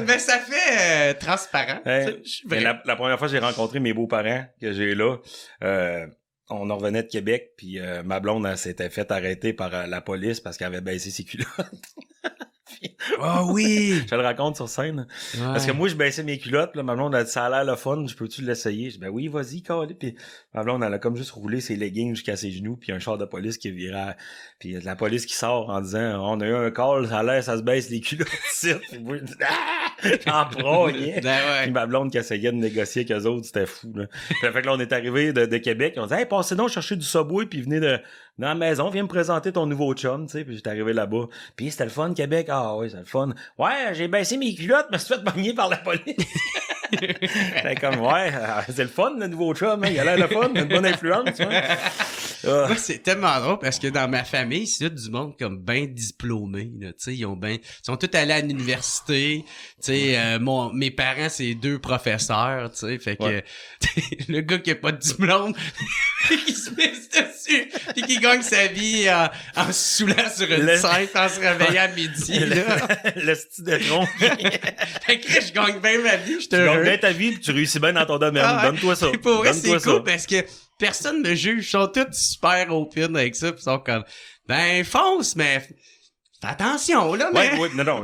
Mais ça fait transparent. La première fois que j'ai rencontré mes beaux-parents que j'ai là, on en revenait de Québec, puis ma blonde, elle s'était fait arrêter par la police parce qu'elle avait baissé ses culottes. Oh oui! Je te le raconte sur scène. Ouais. Parce que moi, je baissais mes culottes, là, ma blonde a dit, ça a l'air le fun, je peux-tu l'essayer? Je dis, ben oui, vas-y, calé. Puis ma blonde, elle a comme juste roulé ses leggings jusqu'à ses genoux, puis un char de police qui virait, puis la police qui sort en disant, on a eu un call, ça a l'air, ça se baisse les culottes, puis moi, je dis, j'en brognais. Puis ma blonde qui essayait de négocier avec eux autres, c'était fou, là. Puis fait que là, on est arrivé de Québec, on dit, hey, passez donc chercher du Subway, puis venez dans la maison, viens me présenter ton nouveau chum, tu sais, puis j'étais arrivé là-bas. Puis c'était le fun, Québec. Ah oui, c'est le fun. Ouais, j'ai baissé mes culottes, mais je me suis fait pogner par la police. J'étais comme, ouais, c'est le fun, le nouveau chum, hein, il a l'air le fun, une bonne influence, ouais. Moi, c'est tellement drôle parce que dans ma famille, c'est du monde comme ben diplômé, là, tu sais, ils sont tous allés à l'université, tu sais, mes parents, c'est 2 professeurs, tu sais, fait que le gars qui a pas de diplôme, qui se pisse dessus, pis qui gagne sa vie en se saoulant sur une scène, en se réveillant à midi, là. Le style de tronc. Fait que je gagne bien ma vie, je te Tu gagnes bien ta vie, pis tu réussis bien dans ton domaine. Donne-toi ça. Pour vrai, c'est cool parce que personne me juge. Ils sont tous super open avec ça. Pis ils sont comme, ben, fonce, mais fais attention, là, mais. Ouais, non,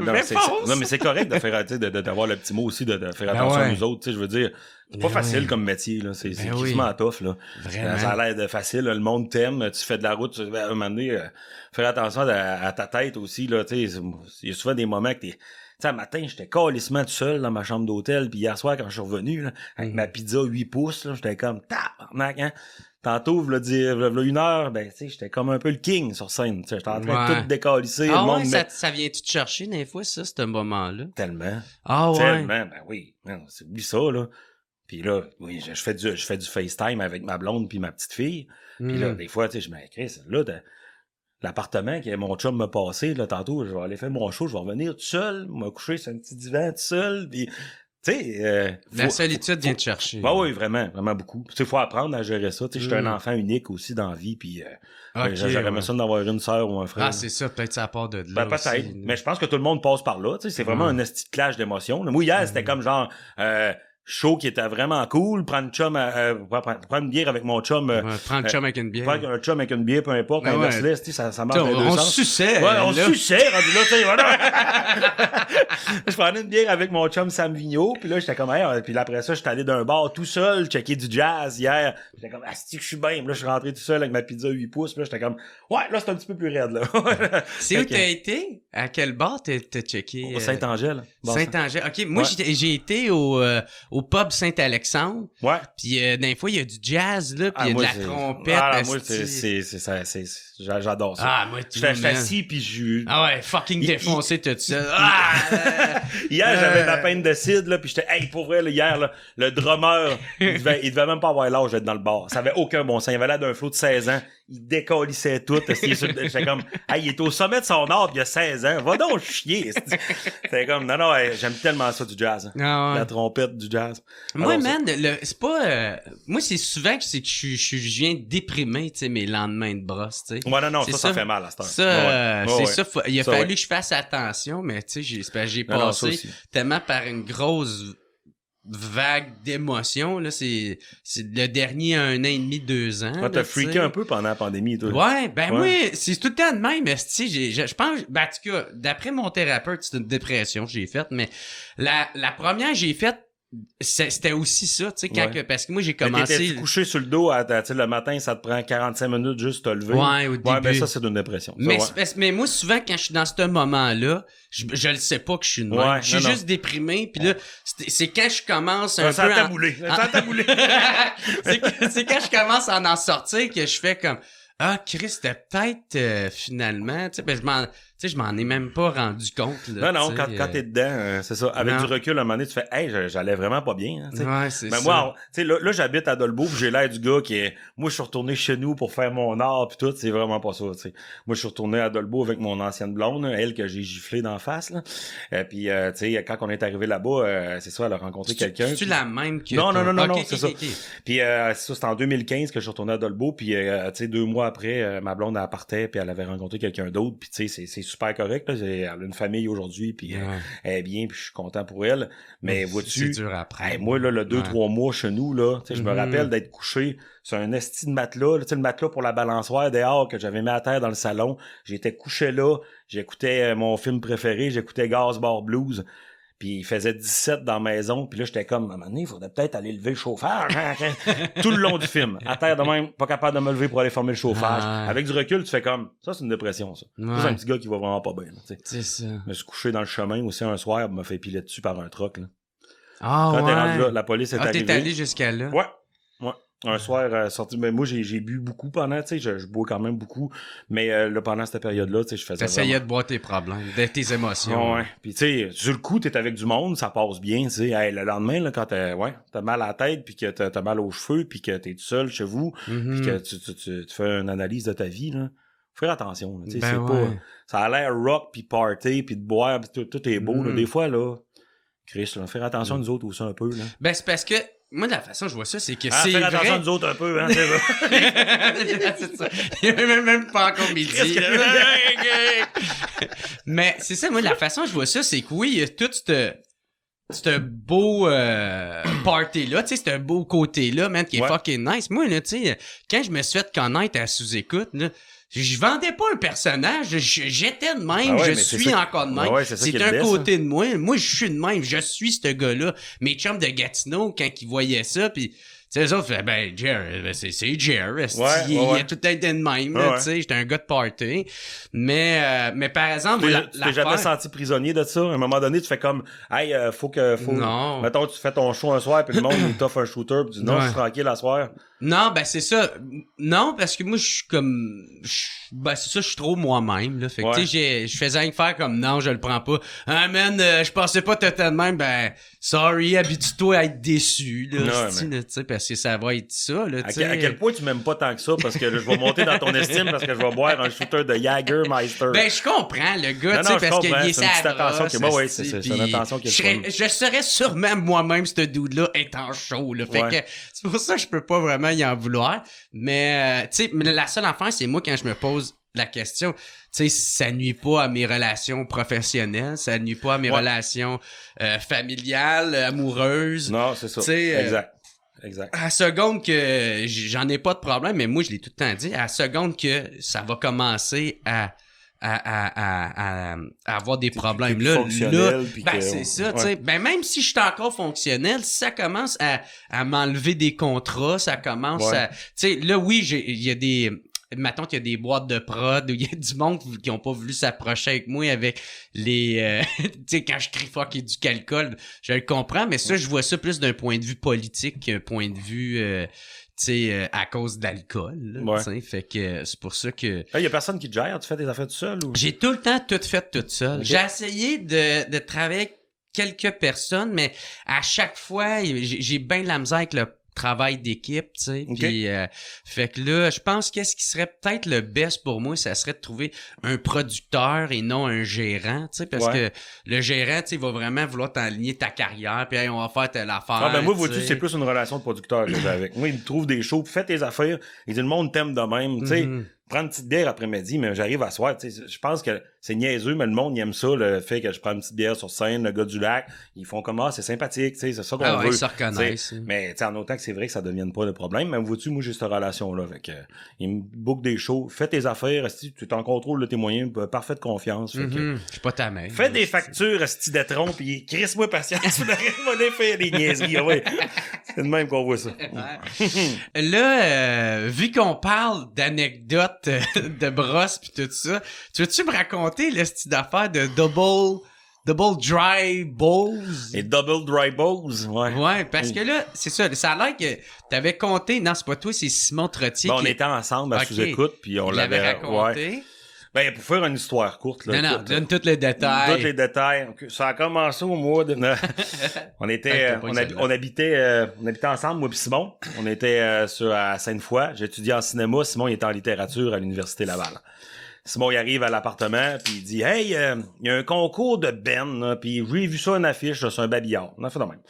mais c'est correct de faire, tu sais, d'avoir le petit mot aussi, de faire attention à nous autres, tu sais, je veux dire. C'est pas facile comme métier, là. C'est quasiment tough, là. Vraiment. Ça a l'air de facile, là. Le monde t'aime, tu fais de la route, à un moment donné, faire attention à ta tête aussi, là, tu sais. Il y a souvent des moments que t'es, tu sais, un matin, j'étais calissement tout seul dans ma chambre d'hôtel, puis hier soir, quand je suis revenu, là, avec ma pizza 8 pouces, là, j'étais comme, tabarnak, hein. Tantôt, v'là 1 heure, ben, tu sais, j'étais comme un peu le king sur scène, tu sais, j'étais en train de tout décalisser. Ah, le monde ça vient-tu te chercher des fois, ça, ce moment-là? Tellement. Ah, ouais. Tellement, ben oui. C'est oublie ça, là. Puis là, oui, je fais du FaceTime avec ma blonde puis ma petite fille. Puis là, des fois, tu sais, je m'écris, là, l'appartement que mon chum m'a passé, là, tantôt, je vais aller faire mon show, je vais revenir tout seul, me coucher sur un petit divan tout seul, puis tu sais, la solitude vient te chercher. Bah oui, vraiment, vraiment beaucoup. Tu sais, faut apprendre à gérer ça. Tu sais, j'étais un enfant unique aussi dans la vie, puis j'aurais aimé ça d'avoir une sœur ou un frère. Ah, c'est ça, peut-être ça part de là. Ben, peut-être. Mais je pense que tout le monde passe par là. Tu sais, c'est vraiment un esti de clash d'émotions. Moi, hier, c'était comme genre show qui était vraiment cool, prendre une bière avec mon chum. Prendre un chum avec une bière. Prendre un chum avec une bière, peu importe, un Mercedes, ça marche dans les deux sens. On suçait. Ouais, on suçait, rendu là, tu sais, voilà. Je prenais une bière avec mon chum Sam Vigneault, puis là, j'étais comme, hey, puis après ça, j'étais allé d'un bar tout seul, checker du jazz hier. J'étais comme, asti que je suis bien. Puis là, je suis rentré tout seul avec ma pizza 8 pouces, puis là, j'étais comme, ouais, là, c'est un petit peu plus raide, là. C'est où t'as été? À quel bar t'as checké? Au Saint-Angèle. Saint-Angèle. OK, moi, j'ai été au pub Saint-Alexandre. Ouais. Puis des fois, il y a du jazz, là, puis il y a de la trompette. Ah, moi, j'adore ça. Ah, moi, j'étais assis, puis Ah ouais, fucking défoncé tout ça. Hier, j'avais de la peine de cidre, là, puis j'étais, hey, pour vrai, là, hier, là, le drummer, il devait même pas avoir l'âge d'être dans le bar. Ça avait aucun bon sens. Il avait l'air d'un flot de 16 ans. Il décalissait tout. J'étais comme, hey, il est au sommet de son art, il y a 16 ans. Va donc chier. C'était comme, non, j'aime tellement ça du jazz. Ah ouais. La trompette du jazz. enthousiasme. Moi, man, c'est pas... moi, c'est souvent que je viens déprimer, tu sais, mes lendemains de brosse, tu sais. Ouais, non, ça fait mal à cette heure. Ça, il a fallu que je fasse attention, mais tu sais, j'ai passé tellement par une grosse vague d'émotions, là, c'est le dernier 1 an et demi, 2 ans. T'as freaké un peu pendant la pandémie, toi. Ouais, moi, c'est tout le temps de même, mais je pense, en tout cas, d'après mon thérapeute, c'est une dépression que j'ai faite, mais la première que j'ai faite, c'était aussi ça, tu sais, parce que moi, j'ai commencé... T'étais couché sur le dos, le matin, ça te prend 45 minutes juste de te lever. Ouais, au début. Ouais, ben ça, c'est une dépression. Mais moi, souvent, quand je suis dans ce moment-là, je le sais pas que je suis de même. Ouais, je suis juste déprimé, puis là, c'est quand je commence un peu... Ça t'a moulé. C'est quand je commence à en sortir que je fais comme... Ah, Chris, c'était peut-être finalement... Tu sais, je m'en ai même pas rendu compte. Là, non, quand t'es dedans, c'est ça. Avec du recul, à un moment donné, tu fais « Hey, j'allais vraiment pas bien. » Ouais, c'est ça. Moi, tu sais, là, j'habite à Dolbeau, pis j'ai l'air du gars qui est... Moi, je suis retourné chez nous pour faire mon art, pis tout, c'est vraiment pas ça, tu sais. Moi, je suis retourné à Dolbeau avec mon ancienne blonde, elle que j'ai giflé d'en face, là. Puis, tu sais, quand on est arrivé là-bas, c'est ça, elle a rencontré quelqu'un. C'est-tu la même que... Non, c'est ça. Puis, ça, c'était en 2015 que je suis retourné à Dolbeau, puis, tu sais, 2 mois après, ma blonde, elle partait, puis elle avait rencontré quelqu'un d'autre, puis tu sais, c'est super correct, là. Elle a une famille aujourd'hui, puis elle est bien, puis je suis content pour elle. Mais vois-tu, c'est dur après. Moi, là, le 2-3 mois chez nous, là, tu sais, je me rappelle d'être couché sur un esti de matelas, tu sais, le matelas pour la balançoire dehors que j'avais mis à terre dans le salon. J'étais couché là, j'écoutais mon film préféré, j'écoutais Gazbar Blues. Puis il faisait 17 dans la maison, puis là j'étais comme à un moment donné, il faudrait peut-être aller lever le chauffage tout le long du film. À terre de même, pas capable de me lever pour aller fermer le chauffage. Avec du recul, tu fais comme ça, c'est une dépression ça. Ça, c'est un petit gars qui va vraiment pas bien, tu sais. C'est ça. Je me suis couché dans le chemin aussi un soir, me fait piler dessus par un truck là. Quand t'es rendu là, la police est arrivée. T'es allé jusqu'à là. Ouais. Un soir sorti, mais moi j'ai bu beaucoup pendant, tu sais, je bois quand même beaucoup, mais là pendant cette période-là, tu sais, je faisais t'essayais de boire tes problèmes, de tes émotions. Ouais. Puis tu sais, sur le coup, t'es avec du monde, ça passe bien, tu sais. Hey, le lendemain là, quand t'as mal à la tête, puis que t'as mal aux cheveux, puis que t'es tout seul chez vous, puis que tu fais une analyse de ta vie là. Faut faire attention, tu sais, c'est pas, ça a l'air rock puis party puis de boire, pis tout est beau là. Des fois là, Chris, là, faire attention à nous autres aussi un peu là. Ben c'est parce que moi, de la façon dont je vois ça, c'est que c'est faire vrai... attention à nous autres un peu, hein, c'est vrai. C'est ça. Il est même pas encore midi. Mais c'est ça, moi, de la façon dont je vois ça, c'est que oui, il y a tout ce beau party-là, tu sais, c'est un beau côté-là, man, qui est fucking nice. Moi, là, tu sais, quand je me suis fait connaître à sous-écoute, là, je vendais pas un personnage, j'étais de même, je suis encore de même. C'est un côté de moi. Moi, je suis de même, je suis ce gars-là. Mes chums de Gatineau, quand ils voyaient ça, pis tu sais, eux autres, ben, Jer, c'est Jer, il a tout été de même, tu sais, j'étais un gars de party. Mais par exemple, tu t'es jamais senti prisonnier de ça? À un moment donné, tu fais comme, hey, faut, non. Mettons, tu fais ton show un soir, puis le monde, il t'offre un shooter, puis tu dis, non, je suis tranquille à soir. Non, ben, c'est ça. Non, parce que moi, je suis comme, ben, c'est ça, je suis trop moi-même, là. Fait que, tu sais, je faisais rien que faire comme, non, je le prends pas. Ah, man, je pensais pas t'étais de même, ben, sorry, habitue-toi à être déçu, là, tu sais, parce que ça va être ça, là, tu sais. À quel point tu m'aimes pas tant que ça, parce que là, je vais monter dans ton estime, parce que je vais boire un shooter de Jägermeister. Ben, je comprends, le gars, tu sais, parce qu'il est c'est une attention qui est je serais sûrement moi-même, ce dude-là, étant chaud, là. Fait que, c'est pour ça que je peux pas vraiment y en vouloir. Mais, tu sais, la seule affaire, c'est moi, quand je me pose la question, tu sais, ça nuit pas à mes relations professionnelles, ça nuit pas à mes relations familiales, amoureuses. Non, c'est ça. Exact. À la seconde que j'en ai pas de problème, mais moi, je l'ai tout le temps dit, à la seconde que ça va commencer à avoir des problèmes là, ben c'est ça, tu sais. Ben même si je suis encore fonctionnel, si ça commence à m'enlever des contrats, ça commence à, tu sais, là oui, il y a des, mettons qu'il y a des boîtes de prod où il y a du monde qui ont pas voulu s'approcher avec moi avec les tu sais, quand je crie fuck et du calcul, je le comprends, mais ça je vois ça plus d'un point de vue politique qu'un point de vue tu sais, à cause d'alcool, tu sais, fait que c'est pour ça que... Il y a personne qui te gère, tu fais tes affaires tout seul ou... J'ai tout le temps tout fait tout seul. Okay. J'ai essayé de travailler avec quelques personnes, mais à chaque fois, j'ai bien de la misère avec travail d'équipe, tu sais. Puis, fait que là, je pense qu'est-ce qui serait peut-être le best pour moi, ça serait de trouver un producteur et non un gérant, tu sais, parce que le gérant, tu sais, va vraiment vouloir t'aligner ta carrière, puis hey, on va faire telle affaire. Moi, vois-tu, c'est plus une relation de producteur que j'ai avec. Moi, il me trouve des shows, fais tes affaires, il dit le monde t'aime de même, tu sais. Prends une petite bière après-midi, mais j'arrive à soir, tu sais, je pense que c'est niaiseux, mais le monde, il aime ça, le fait que je prends une petite bière sur scène, le gars du lac, ils font comme, c'est sympathique, tu sais, c'est ça qu'on veut. Ils se reconnaissent. Mais, tu sais, en autant que c'est vrai que ça devienne pas de problème, mais vois-tu, moi, j'ai cette relation-là, fait que, il me book des shows, fais tes affaires, tu es en contrôle de tes moyens, parfaite confiance, fait que. Je suis pas ta mère. Fais des factures, esti d'Etron, pis crisse-moi patience, tu n'arrêtes pas faire des niaiseries, ouais. C'est de même qu'on voit ça. Là, vu qu'on parle d'anecdotes de brosse pis tout ça, tu veux-tu me raconter le style d'affaire de double dry balls? Et double dry balls, ouais. Ouais, parce que là, c'est ça, ça a l'air que t'avais compté, non, c'est pas toi, c'est Simon Trottier. On était ensemble à sous-écoute, puis on l'avait raconté. Ouais. Ben, pour faire une histoire courte, là. Non, donne tous les détails. Tous les détails. Ça a commencé au mois de... on habitait ensemble, moi pis Simon. On était à Sainte-Foy. J'étudiais en cinéma. Simon, il était en littérature à l'Université Laval. Simon, il arrive à l'appartement, puis il dit « Hey, il y a un concours de Ben, puis j'ai vu ça une affiche, là, c'est un babillard. » On a fait de même.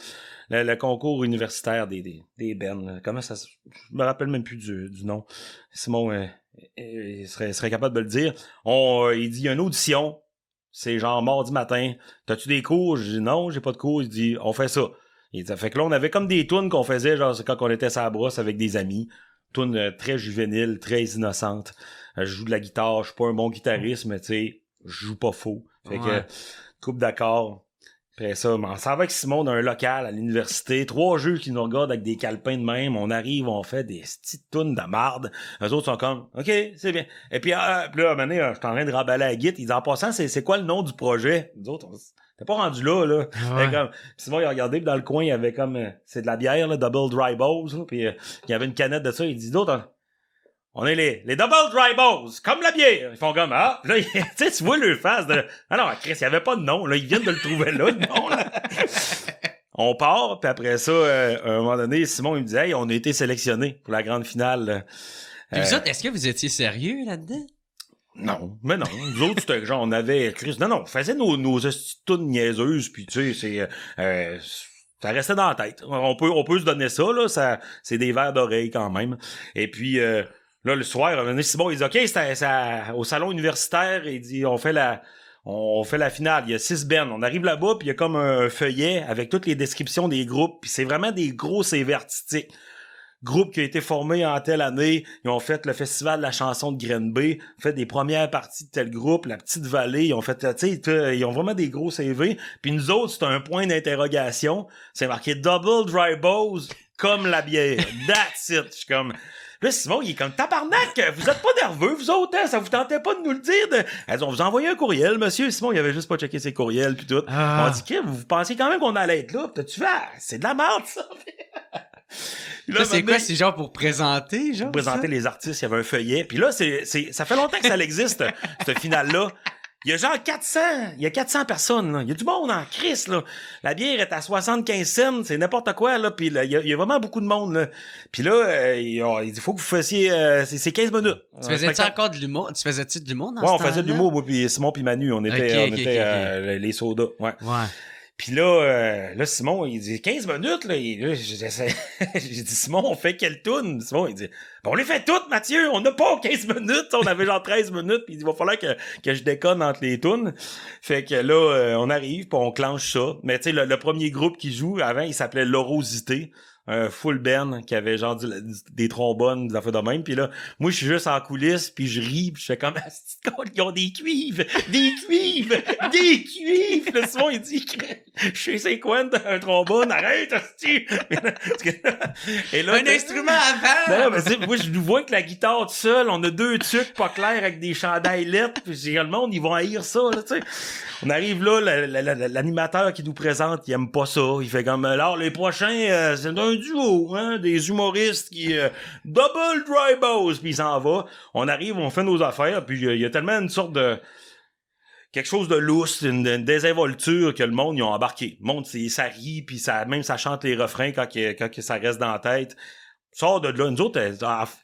Le concours universitaire des Ben. Comment ça... Je me rappelle même plus du nom. Simon... il serait capable de le dire. Il dit, il y a une audition. C'est genre mardi matin. T'as-tu des cours? Je dis, non, j'ai pas de cours. Il dit, on fait ça. Il dit, fait que là, on avait comme des tunes qu'on faisait, genre, c'est quand on était sur la brosse avec des amis. Tunes très juvéniles, très innocentes. Je joue de la guitare. Je suis pas un bon guitariste, mais tu sais, je joue pas faux. Fait que, coupe d'accords. Après ça, on s'en va avec Simon dans un local à l'université. 3 jeux qui nous regardent avec des calepins de même. On arrive, on fait des petites tounes de marde. Eux autres sont comme, OK, c'est bien. Et puis, là, à un moment donné, je suis en train de remballer la guitare. Ils disent, en passant, c'est quoi le nom du projet? Nous autres, t'es pas rendu là, là. Ouais. Comme, Simon, il a regardé, puis dans le coin, il y avait comme, c'est de la bière, là, Double Dry Balls, là, puis il y avait une canette de ça. Il dit, d'autres, on est les Double Dry Balls, comme la bière. Ils font comme, là, tu vois le face de, non, Chris, il y avait pas de nom, là, ils viennent de le trouver là, le nom, là. On part, puis après ça, à un moment donné, Simon, il me dit, hey, on a été sélectionnés pour la grande finale. Puis vous autres, est-ce que vous étiez sérieux là-dedans? Non, mais non. Nous autres, c'était genre, on avait, Chris, non, on faisait nos tunes niaiseuses, puis tu sais, ça restait dans la tête. On peut se donner ça, là, c'est des verres d'oreille quand même. Et puis, là, le soir, Simon, il dit, OK, c'était au salon universitaire, il dit, on fait la finale. Il y a 6 bands. On arrive là-bas, puis il y a comme un feuillet avec toutes les descriptions des groupes, puis c'est vraiment des gros CV artistiques. Groupe qui a été formé en telle année, ils ont fait le festival de la chanson de Grenby, fait des premières parties de tel groupe, la Petite Vallée, ils ont fait, tu sais, ils ont vraiment des gros CV. Puis nous autres, c'est un point d'interrogation. C'est marqué Double Dry Balls, comme la bière. That's it. Je suis comme... Là, Simon, il est comme tabarnak, vous êtes pas nerveux, vous autres, hein? Ça vous tentait pas de nous le dire? Elles ont vous envoyé un courriel, monsieur. Simon, il avait juste pas checké ses courriels puis tout. On dit que vous pensez quand même qu'on allait être là, pis tu fais, c'est de la merde, ça. Là, c'est quoi? C'est genre pour présenter, genre? Pour présenter les artistes, il y avait un feuillet. Puis là, ça fait longtemps que ça existe, ce finale-là. Il y a genre 400 personnes, là. Il y a du monde en crise, là. La bière est à 75 cents, c'est n'importe quoi, là. Puis là, il y a vraiment beaucoup de monde, là. Puis là, il dit, faut que vous fassiez, c'est 15 minutes. Tu faisais-tu encore de l'humour? Tu faisais-tu de l'humour dans ce temps-là? Ouais, on faisait de l'humour, moi, puis Simon puis Manu. On était, les sodas, ouais. Puis là, Simon, il dit 15 minutes, là. J'ai dit, Simon, on fait quelle toune? Simon, il dit, on les fait toutes, Mathieu. On n'a pas 15 minutes. On avait genre 13 minutes. Puis il dit, il va falloir que je déconne entre les tounes. Fait que là, on arrive, puis on clenche ça. Mais tu sais, le premier groupe qui joue, avant, il s'appelait L'Orosité. Un full band qui avait genre des trombones, des affaires de même. Puis là, moi, je suis juste en coulisses, puis je ris, puis je fais comme, ils ont des cuivres! Là, Simon, il dit, je sais c'est quoi un trombone, arrête, hostie! Et là, un instrument avant! Non, mais moi, je nous vois que la guitare toute seule, on a 2 trucs pas clairs avec des chandails lettres, puis le monde, ils vont haïr ça, là, tu sais. On arrive là, l'animateur qui nous présente, il aime pas ça. Il fait comme, alors, les prochains, c'est un duo, hein, des humoristes qui, double dry balls, puis il s'en va. On arrive, on fait nos affaires, puis il y a tellement une sorte de... quelque chose de lousse, une désinvolture que le monde, ils ont embarqué. Le monde, ça rit, puis ça chante les refrains quand ça reste dans la tête. Sort de là, nous autres,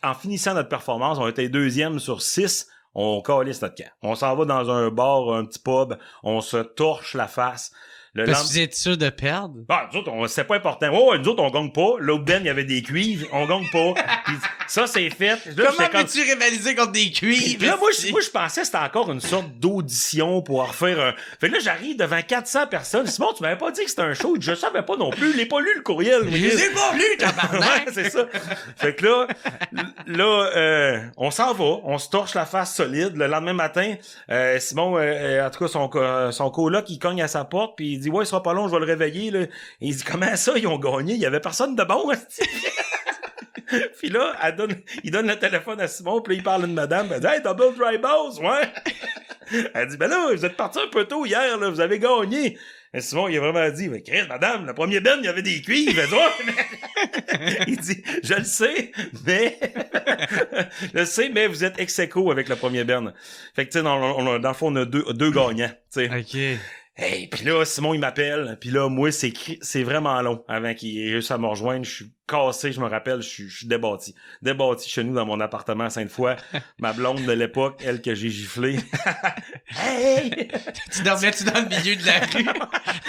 en finissant notre performance, on était 2e sur 6, on calisse notre camp. On s'en va dans un bar, un petit pub, on se torche la face. Parce que vous êtes sûr de perdre? Ah, nous autres, c'est pas important. Oh, nous autres, on gagne pas. L'autre Ben, il y avait des cuivres. On gagne pas. Puis ça, c'est fait. Là, comment peux-tu rivaliser contre des cuivres? Là, moi, je pensais que c'était encore une sorte d'audition pour refaire un... Fait que là, j'arrive devant 400 personnes. Simon, tu m'avais pas dit que c'était un show. Je savais pas non plus. Je l'ai pas lu, le courriel. Je les ai pas lus, tabarnak! Ouais, c'est ça. Fait que là, on s'en va. On se torche la face solide. Le lendemain matin, Simon, en tout cas, son coloc, il cogne à sa porte, puis il dit, ouais, il sera pas long, je vais le réveiller, là. Et il dit, comment ça, ils ont gagné? Il y avait personne de bon, Puis là, il donne le téléphone à Simon, puis là, il parle à une madame, elle dit, hey, double dry balls, ouais. Elle dit, ben là, vous êtes parti un peu tôt hier, là, vous avez gagné. Et Simon, il a vraiment dit, mais Chris, madame, le premier Ben, il y avait des cuivres. Il dit, je le sais, mais vous êtes ex-aequo avec le premier Ben. Fait que, tu sais, dans le fond, on a deux gagnants, tu sais. OK. Hey, puis là, Simon, il m'appelle, puis là, moi, c'est vraiment long avant qu'il ait réussi à me rejoindre. Je suis cassé, je me rappelle, je suis débattu. Débattu chez nous dans mon appartement à Sainte-Foy. Ma blonde de l'époque, elle que j'ai giflé. Hey! Tu dormais-tu dans le milieu de la rue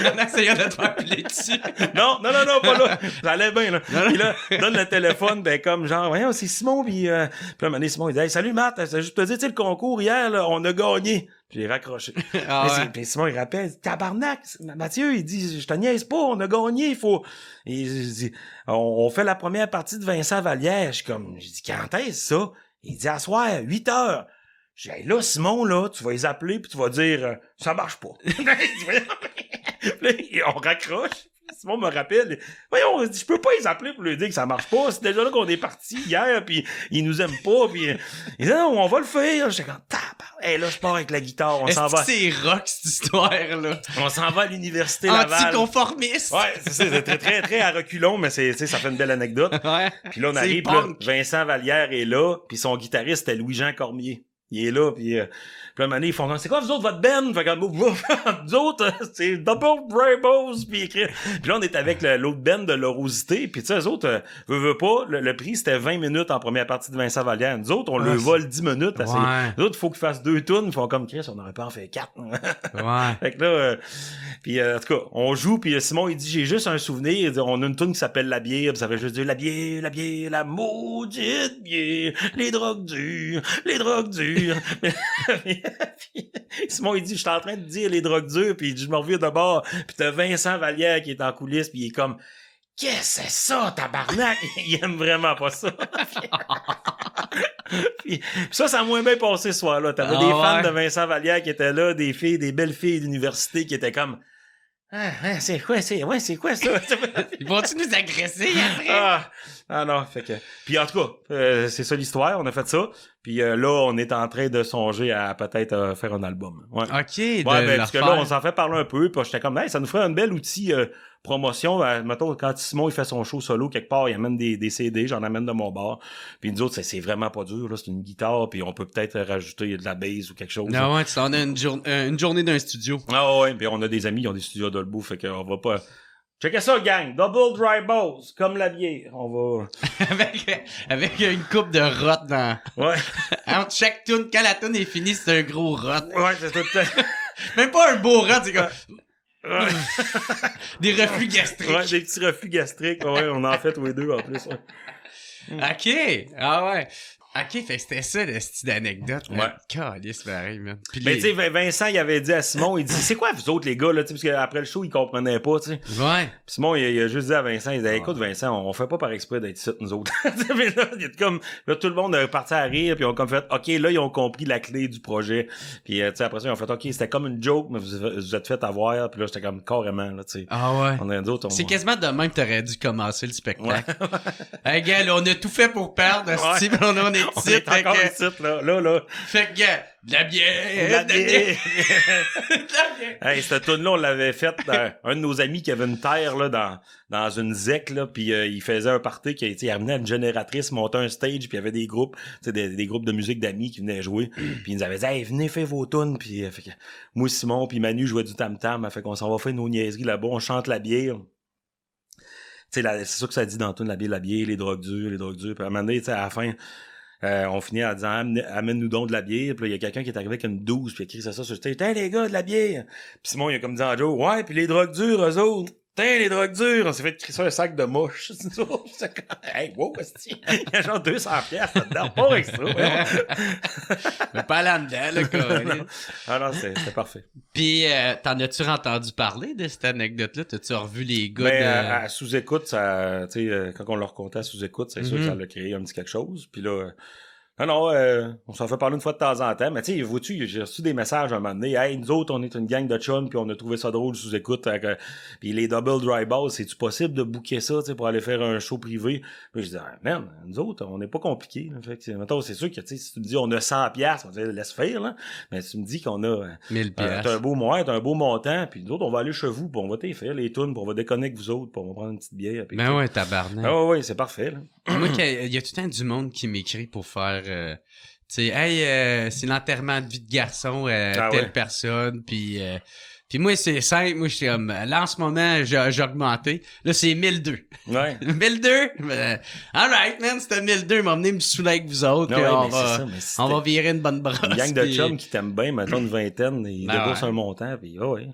en essayant de te faire piler dessus? Non, pas là. J'allais bien, là. Puis là, donne le téléphone, ben comme genre, voyons, c'est Simon, puis là, un moment donné, Simon, il dit, hey, salut Matt, je te dis, tu sais, le concours hier, là, on a gagné. J'ai raccroché. Ah ouais. Puis Simon, il rappelle, tabarnak, Mathieu, il dit, je te niaise pas, on a gagné, il faut... Et je dis, on fait la première partie de Vincent Vallière. J'ai dit, quand est-ce ça? Il dit, à soir, 8h. J'ai dit, hey, là, Simon, là, tu vas les appeler puis tu vas dire, ça marche pas. Puis on raccroche. Simon me rappelle, voyons, je peux pas les appeler pour lui dire que ça marche pas. C'est déjà là qu'on est parti hier, puis ils nous aiment pas, puis ils disent non, on va le faire. J'étais comme hey, là je pars avec la guitare, on s'en va. C'est rock cette histoire là. On s'en va à l'université Laval. Anticonformiste. Ouais, c'est très très très à reculons, mais ça fait une belle anecdote. Ouais. Puis là on arrive, là, Vincent Vallière est là, puis son guitariste c'était Louis-Jean Cormier. Il est là, puis un moment donné, ils font « C'est quoi, vous autres, votre band? » Fait que nous autres, c'est Double Rainbows, puis là, on est avec l'autre band de l'Orosité, puis tu sais, eux autres, veut pas, le prix, c'était 20 minutes en première partie de Vincent Vallière. Nous autres, on le vole 10 minutes. Ouais. Nous autres, il faut qu'ils fassent 2 tunes, ils font comme Chris, on aurait pas en fait 4. Ouais. Fait que là, puis en tout cas, on joue, puis Simon, il dit, j'ai juste un souvenir, il dit, on a une tune qui s'appelle La bière, puis ça veut juste dire la bière, la maudite bière, les drogues dures. Puis Simon, il dit, je suis en train de dire les drogues dures, puis je me reviens de bord, puis t'as Vincent Vallière qui est en coulisses, puis il est comme, qu'est-ce que c'est ça, tabarnak? Il aime vraiment pas ça. Puis ça a moins bien passé ce soir-là. T'avais des fans de Vincent Vallière qui étaient là, des belles filles d'université qui étaient comme, c'est quoi ça? Ils vont-tu nous agresser après? Ah non, fait que... Puis en tout cas, c'est ça l'histoire, on a fait ça. Puis là, on est en train de songer à peut-être faire un album. Ouais. OK, parce que là, on s'en fait parler un peu, puis j'étais comme, hey, ça nous ferait un bel outil promotion. Mettons, quand Simon il fait son show solo, quelque part, il amène des CD, j'en amène de mon bar. Puis nous autres, c'est vraiment pas dur, là, c'est une guitare, puis on peut peut-être rajouter de la bass ou quelque chose. Ah ouais, tu t'en as une journée d'un studio. Ah ouais, puis on a des amis qui ont des studios d'Olbo, fait qu'on va pas... Checkez ça, gang! Double dry balls, comme la bière. On va... avec une coupe de rot dans... Ouais. Entre chaque tune, quand la tune est finie, c'est un gros rot. Ouais, c'est tout le temps. Même pas un beau rot, c'est comme... Des reflux gastriques. Ouais, des petits reflux gastriques. Ouais, on en fait tous les deux, en plus. Ouais. OK! Ah ouais. OK, fait que c'était ça, le style d'anecdote. Ouais. Calisse, pareil, man. Puis mais tu sais, Vincent, il avait dit à Simon, il dit, c'est quoi vous autres, les gars, là, parce qu'après le show, il comprenait pas, tu sais. Ouais. Puis Simon, il a juste dit à Vincent, il dit, écoute, Vincent, on fait pas par exprès d'être ici, nous autres. Mais là, il est comme, là, tout le monde est parti à rire, puis ils ont comme fait, OK, là, ils ont compris la clé du projet. Puis, tu sais, après ça, ils ont fait, OK, c'était comme une joke, mais vous êtes fait avoir, puis là, j'étais comme carrément, là, tu sais. Ah ouais. On a d'autres, c'est quasiment de même que t'aurais dû commencer le spectacle. Hey, gars, là, on a tout fait pour perdre, on est On est encore ici, là. Fait que, de la bière. De la bière. Hey, cette tune-là, on l'avait faite un de nos amis qui avait une terre, là, dans une zec, là, pis il faisait un party qui, il amenait une génératrice, montait un stage, puis il y avait des groupes, des groupes de musique d'amis qui venaient jouer, puis ils nous avaient dit, hey, venez, faites vos tunes, puis fait que moi, Simon, puis Manu jouaient du tam-tam, fait qu'on s'en va faire nos niaiseries là-bas, on chante la bière. Tu sais, c'est sûr que ça dit dans la tune, la bière, les drogues dures, puis à un moment donné, tu sais, à la fin, on finit en disant amène-nous donc de la bière, puis là il y a quelqu'un qui est arrivé avec une 12 puis il a écrit ça sur le stage, hey les gars, de la bière. Puis Simon il a comme dit en Joe, ouais, puis les drogues dures eux autres. Les drogues dures, on s'est fait crisser un sac de mouches. Hey, wow, il y a genre 200 piastres là-dedans, pas extra. Mais pas là-dedans, le gars. Ah non, c'était parfait. Puis, t'en as-tu entendu parler de cette anecdote-là? T'as-tu revu les gars mais à sous-écoute, ça, tu sais, quand on leur racontait à sous-écoute, c'est sûr que ça l'a créé un petit quelque chose. Puis là, on s'en fait parler une fois de temps en temps, mais tu sais, vois-tu, j'ai reçu des messages à un moment donné, hey, nous autres, on est une gang de chums, puis on a trouvé ça drôle sous écoute, puis les double dry balls, c'est-tu possible de booker ça, tu sais, pour aller faire un show privé? Puis je dis, man, nous autres, on n'est pas compliqués, fait que, mettons, c'est sûr que, tu sais, si tu me dis, on a 100 piastres, on dit, laisse faire, là, mais tu me dis qu'on a 1000 piastres. T'as un beau montant, puis nous autres, on va aller chez vous, puis on va faire les tunes, puis on va déconner avec vous autres, puis on va prendre une petite bière. Puis ben ouais, tabarnak. Ah ouais, c'est parfait, là. Moi, il y a tout le temps du monde qui m'écrit pour faire... tu sais, hey, c'est l'enterrement de vie de garçon, telle personne, puis moi, c'est simple, moi, je suis comme, là, en ce moment, j'ai augmenté, là, c'est 1002. Ouais. 1002? Alright, man, c'était 1002, m'emmener me saouler avec vous autres, puis on va virer une bonne brosse. Une gang de chums qui t'aiment bien, mettons une vingtaine, ils déboursent un montant, puis ouais.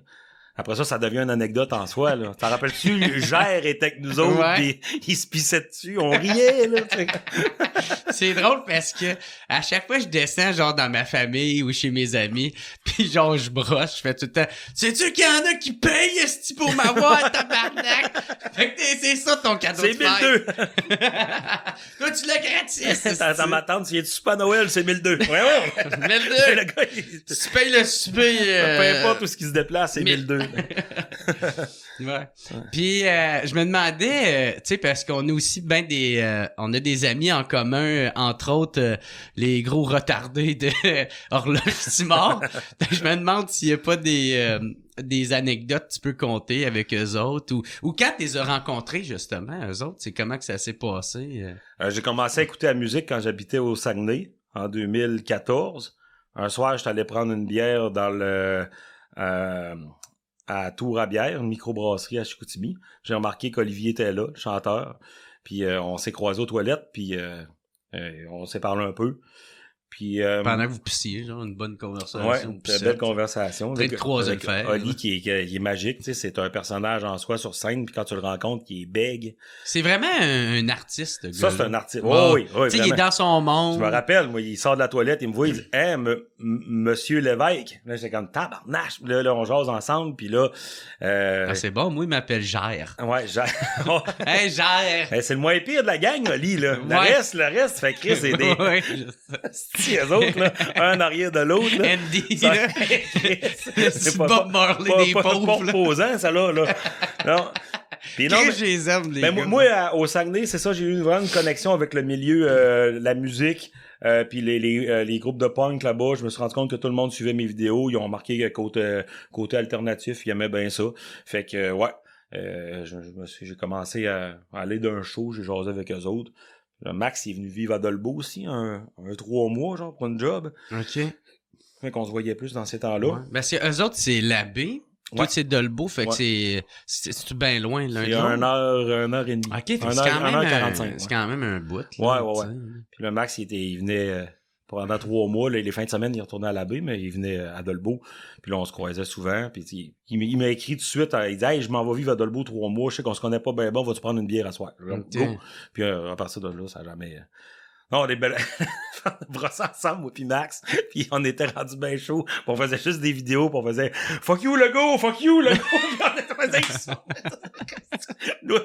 Après ça devient une anecdote en soi, là. T'en rappelles-tu, Gère était avec nous autres, pis il se pissait dessus, on riait, là, C'est drôle parce que à chaque fois je descends genre dans ma famille ou chez mes amis, puis genre je brosse, je fais tout le temps, sais-tu qu'il y en a qui payent esti pour m'avoir, tabarnak? Fait que c'est ça ton cadeau de fête. C'est 1002. Toi tu l'as gratis. Dans ma tante, il y a du souper à Noël, c'est 1002. Ouais. 1002. Le gars, tu payes le souper. Peu importe où ce qui se déplace, c'est 1002. Ouais. Puis je me demandais, tu sais, parce qu'on a aussi on a des amis en commun, entre autres les gros retardés de Horloge Timor. Je me demande s'il y a pas des anecdotes que tu peux compter avec eux autres ou quand tu les as rencontrés justement, eux autres, c'est comment que ça s'est passé? J'ai commencé à écouter la musique quand j'habitais au Saguenay en 2014. Un soir, j'étais allé prendre une bière dans à Tour-à-Bière, une microbrasserie à Chicoutimi. J'ai remarqué qu'Olivier était là, le chanteur. Puis on s'est croisés aux toilettes, puis on s'est parlé un peu. Puis pendant que vous pissiez, genre une bonne conversation. Ouais, une belle conversation. Peut-être croiser le fer. Oli qui est magique, tu sais, c'est un personnage en soi sur scène, puis quand tu le rencontres, il est bègue. C'est vraiment un artiste, ça, c'est un artiste. Oui. Tu sais, il est dans son monde. Je me rappelle, moi, il sort de la toilette, il me voit, il dit, hey, Monsieur Lévesque. Là, j'étais comme tabarnache. Là, on jase ensemble, puis là. C'est bon, moi, il m'appelle Gère. Ouais, Gère. Hey, Gère. C'est le moins pire de la gang, Oli, là. Le reste, fait que c'est des. Ouais, eux autres, là, un en arrière de l'autre. Là. Andy, là. C'est Bob Marley des pauvres. Pas reposant, ça, là. Non. Puis non, je les aime, les gars. Moi, au Saguenay, c'est ça, j'ai eu vraiment une connexion avec le milieu, la musique, puis les groupes de punk là-bas. Je me suis rendu compte que tout le monde suivait mes vidéos. Ils ont marqué côté alternatif. Ils aimaient bien ça. Fait que, ouais. J'ai commencé à aller d'un show, j'ai jasé avec eux autres. Le Max, il est venu vivre à Dolbeau aussi, un 3 mois, genre, pour une job. OK. Fait qu'on se voyait plus dans ces temps-là. Ouais. Ben, eux autres, c'est l'abbé. Toi, c'est Dolbeau, fait que c'est bien loin, l'un de l'autre. C'est 1 heure et demie. OK, c'est quand même 1h45. C'est quand même un bout. Là, ouais. Puis le Max, il venait pendant 3 mois, là, les fins de semaine, il retournait à l'abbé, mais il venait à Dolbeau. Puis là, on se croisait souvent. Puis il m'a écrit tout de suite, il dit, hey, je m'en vais vivre à Dolbeau 3 mois, je sais qu'on se connaît pas bien bon, vas-tu prendre une bière à soir? Okay. Puis à partir de là, ça n'a jamais... Non, on est belles. On brossait ensemble, moi pis Max, puis on était rendu bien chaud, pis on faisait juste des vidéos, pis on faisait « Fuck you, le go! Fuck you, le go! »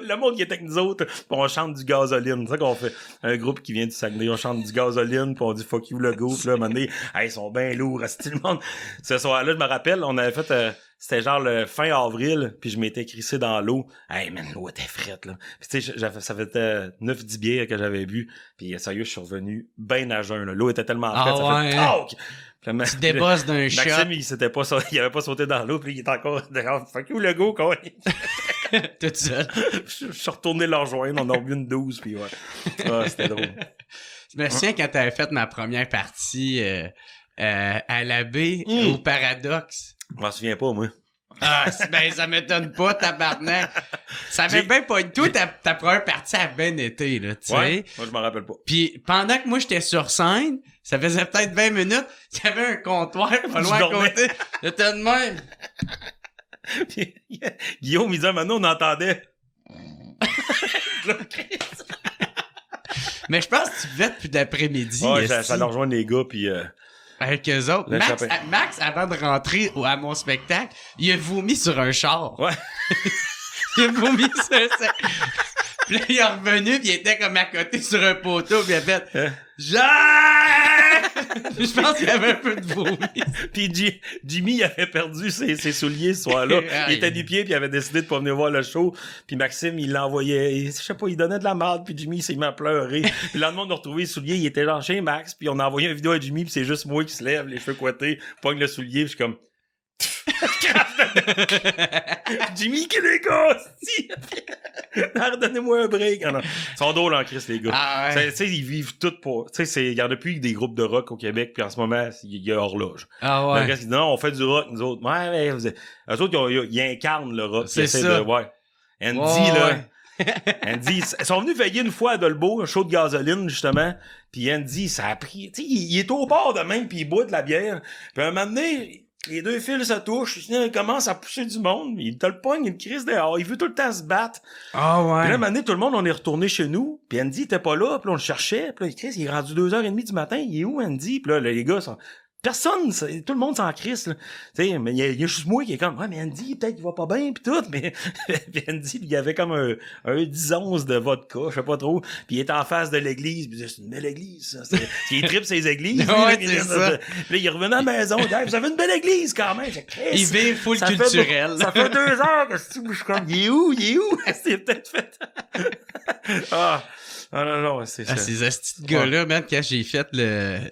Le monde qui était avec nous autres, pis on chante du gasoline. C'est ça qu'on fait. Un groupe qui vient du Saguenay, on chante du gasoline, pis on dit « Fuck you, le go! » Pis là, à un moment donné, hey, ils sont bien lourds, c'est le monde. Ce soir-là, je me rappelle, on avait fait... C'était genre le fin avril, puis je m'étais crissé dans l'eau. Hey man, l'eau était frette, là. Puis tu sais, ça fait 9-10 bières que j'avais bu, puis sérieux, je suis revenu ben à jeun, là. L'eau était tellement frette, ça fait tu débosses d'un shot. Maxime, il avait pas sauté dans l'eau, puis il était encore dehors. Fuck you, le go, quoi. Tout seul. Je suis retourné leur joindre, on a revu une 12, puis ouais. Ah, c'était drôle. Je me souviens quand t'avais fait ma première partie à la baie, au Paradoxe. Je m'en souviens pas, moi. Ah, ben ça m'étonne pas, tabarnak. Ça avait bien pas... Toi, ta première partie a bien été, là, tu sais. Ouais, moi, je m'en rappelle pas. Puis pendant que moi, j'étais sur scène, ça faisait peut-être 20 minutes, il y avait un comptoir pas loin à côté. J'étais de même. Puis, Guillaume, il disait, maintenant, on entendait. Mais je pense que tu buvais depuis l'après-midi. Ouais, j'allais rejoindre les gars, puis... Avec eux autres. Max, avant de rentrer à mon spectacle, il a vomi sur un char. Ouais. Il a vomi sur ça. Puis là, il est revenu, puis il était comme à côté sur un poteau, puis il a fait Je pense qu'il y avait un peu de vomi. Puis Jimmy, il avait perdu ses souliers ce soir-là. Il était du pied, puis il avait décidé de pas venir voir le show. Puis Maxime, il l'envoyait, je sais pas, il donnait de la merde, puis Jimmy, il s'est mis à pleurer. Puis le lendemain, on a retrouvé les souliers, il était genre chez Max, puis on a envoyé une vidéo à Jimmy, puis c'est juste moi qui se lève, les cheveux coités, pogne le soulier, puis je suis comme... Jimmy, qui les gars, redonnez-moi un break. Non. Ils sont drôles en Christ, les gars. Ah ouais. Tu sais, ils vivent tout pour. Tu sais, il y en a plus des groupes de rock au Québec, puis en ce moment, il y a horloge. Ah ouais. Le reste, ils disent, non, on fait du rock, nous autres. Ouais, mais eux autres, ils incarnent le rock. C'est ça. Andy, Andy, ils sont venus veiller une fois à Dolbeau, un show de gasoline, justement. Puis Andy, ça a pris. Tu sais, il est au bord de même, puis il boit de la bière. Puis un moment donné, les deux fils se touchent, il commence à pousser du monde, il te le pogne, il crise dehors, il veut tout le temps se battre. Ah ouais. Puis là, un moment donné, tout le monde, on est retourné chez nous, puis Andy était pas là, puis là, on le cherchait, puis là, Chris, il est rendu 2h30 du matin, il est où Andy? Puis là, les gars sont... Personne, tout le monde s'en crisse, là. Tu sais, mais il y a juste moi qui est comme, ouais, mais Andy, peut-être qu'il va pas bien, pis tout, mais puis Andy, il y avait comme un 10 onces de vodka, je sais pas trop, puis il était en face de l'église, puis c'est une belle église, ça. Il tripe ses églises. Ouais, c'est ça. Puis là, il revenait à la maison, il dit, hey, vous avez une belle église quand même. Il vit full culturel. Ça fait 2 heures que je suis comme, il est où? C'est peut-être fait. Non, c'est ça. Ces astis de gars-là, man, quand j'ai fait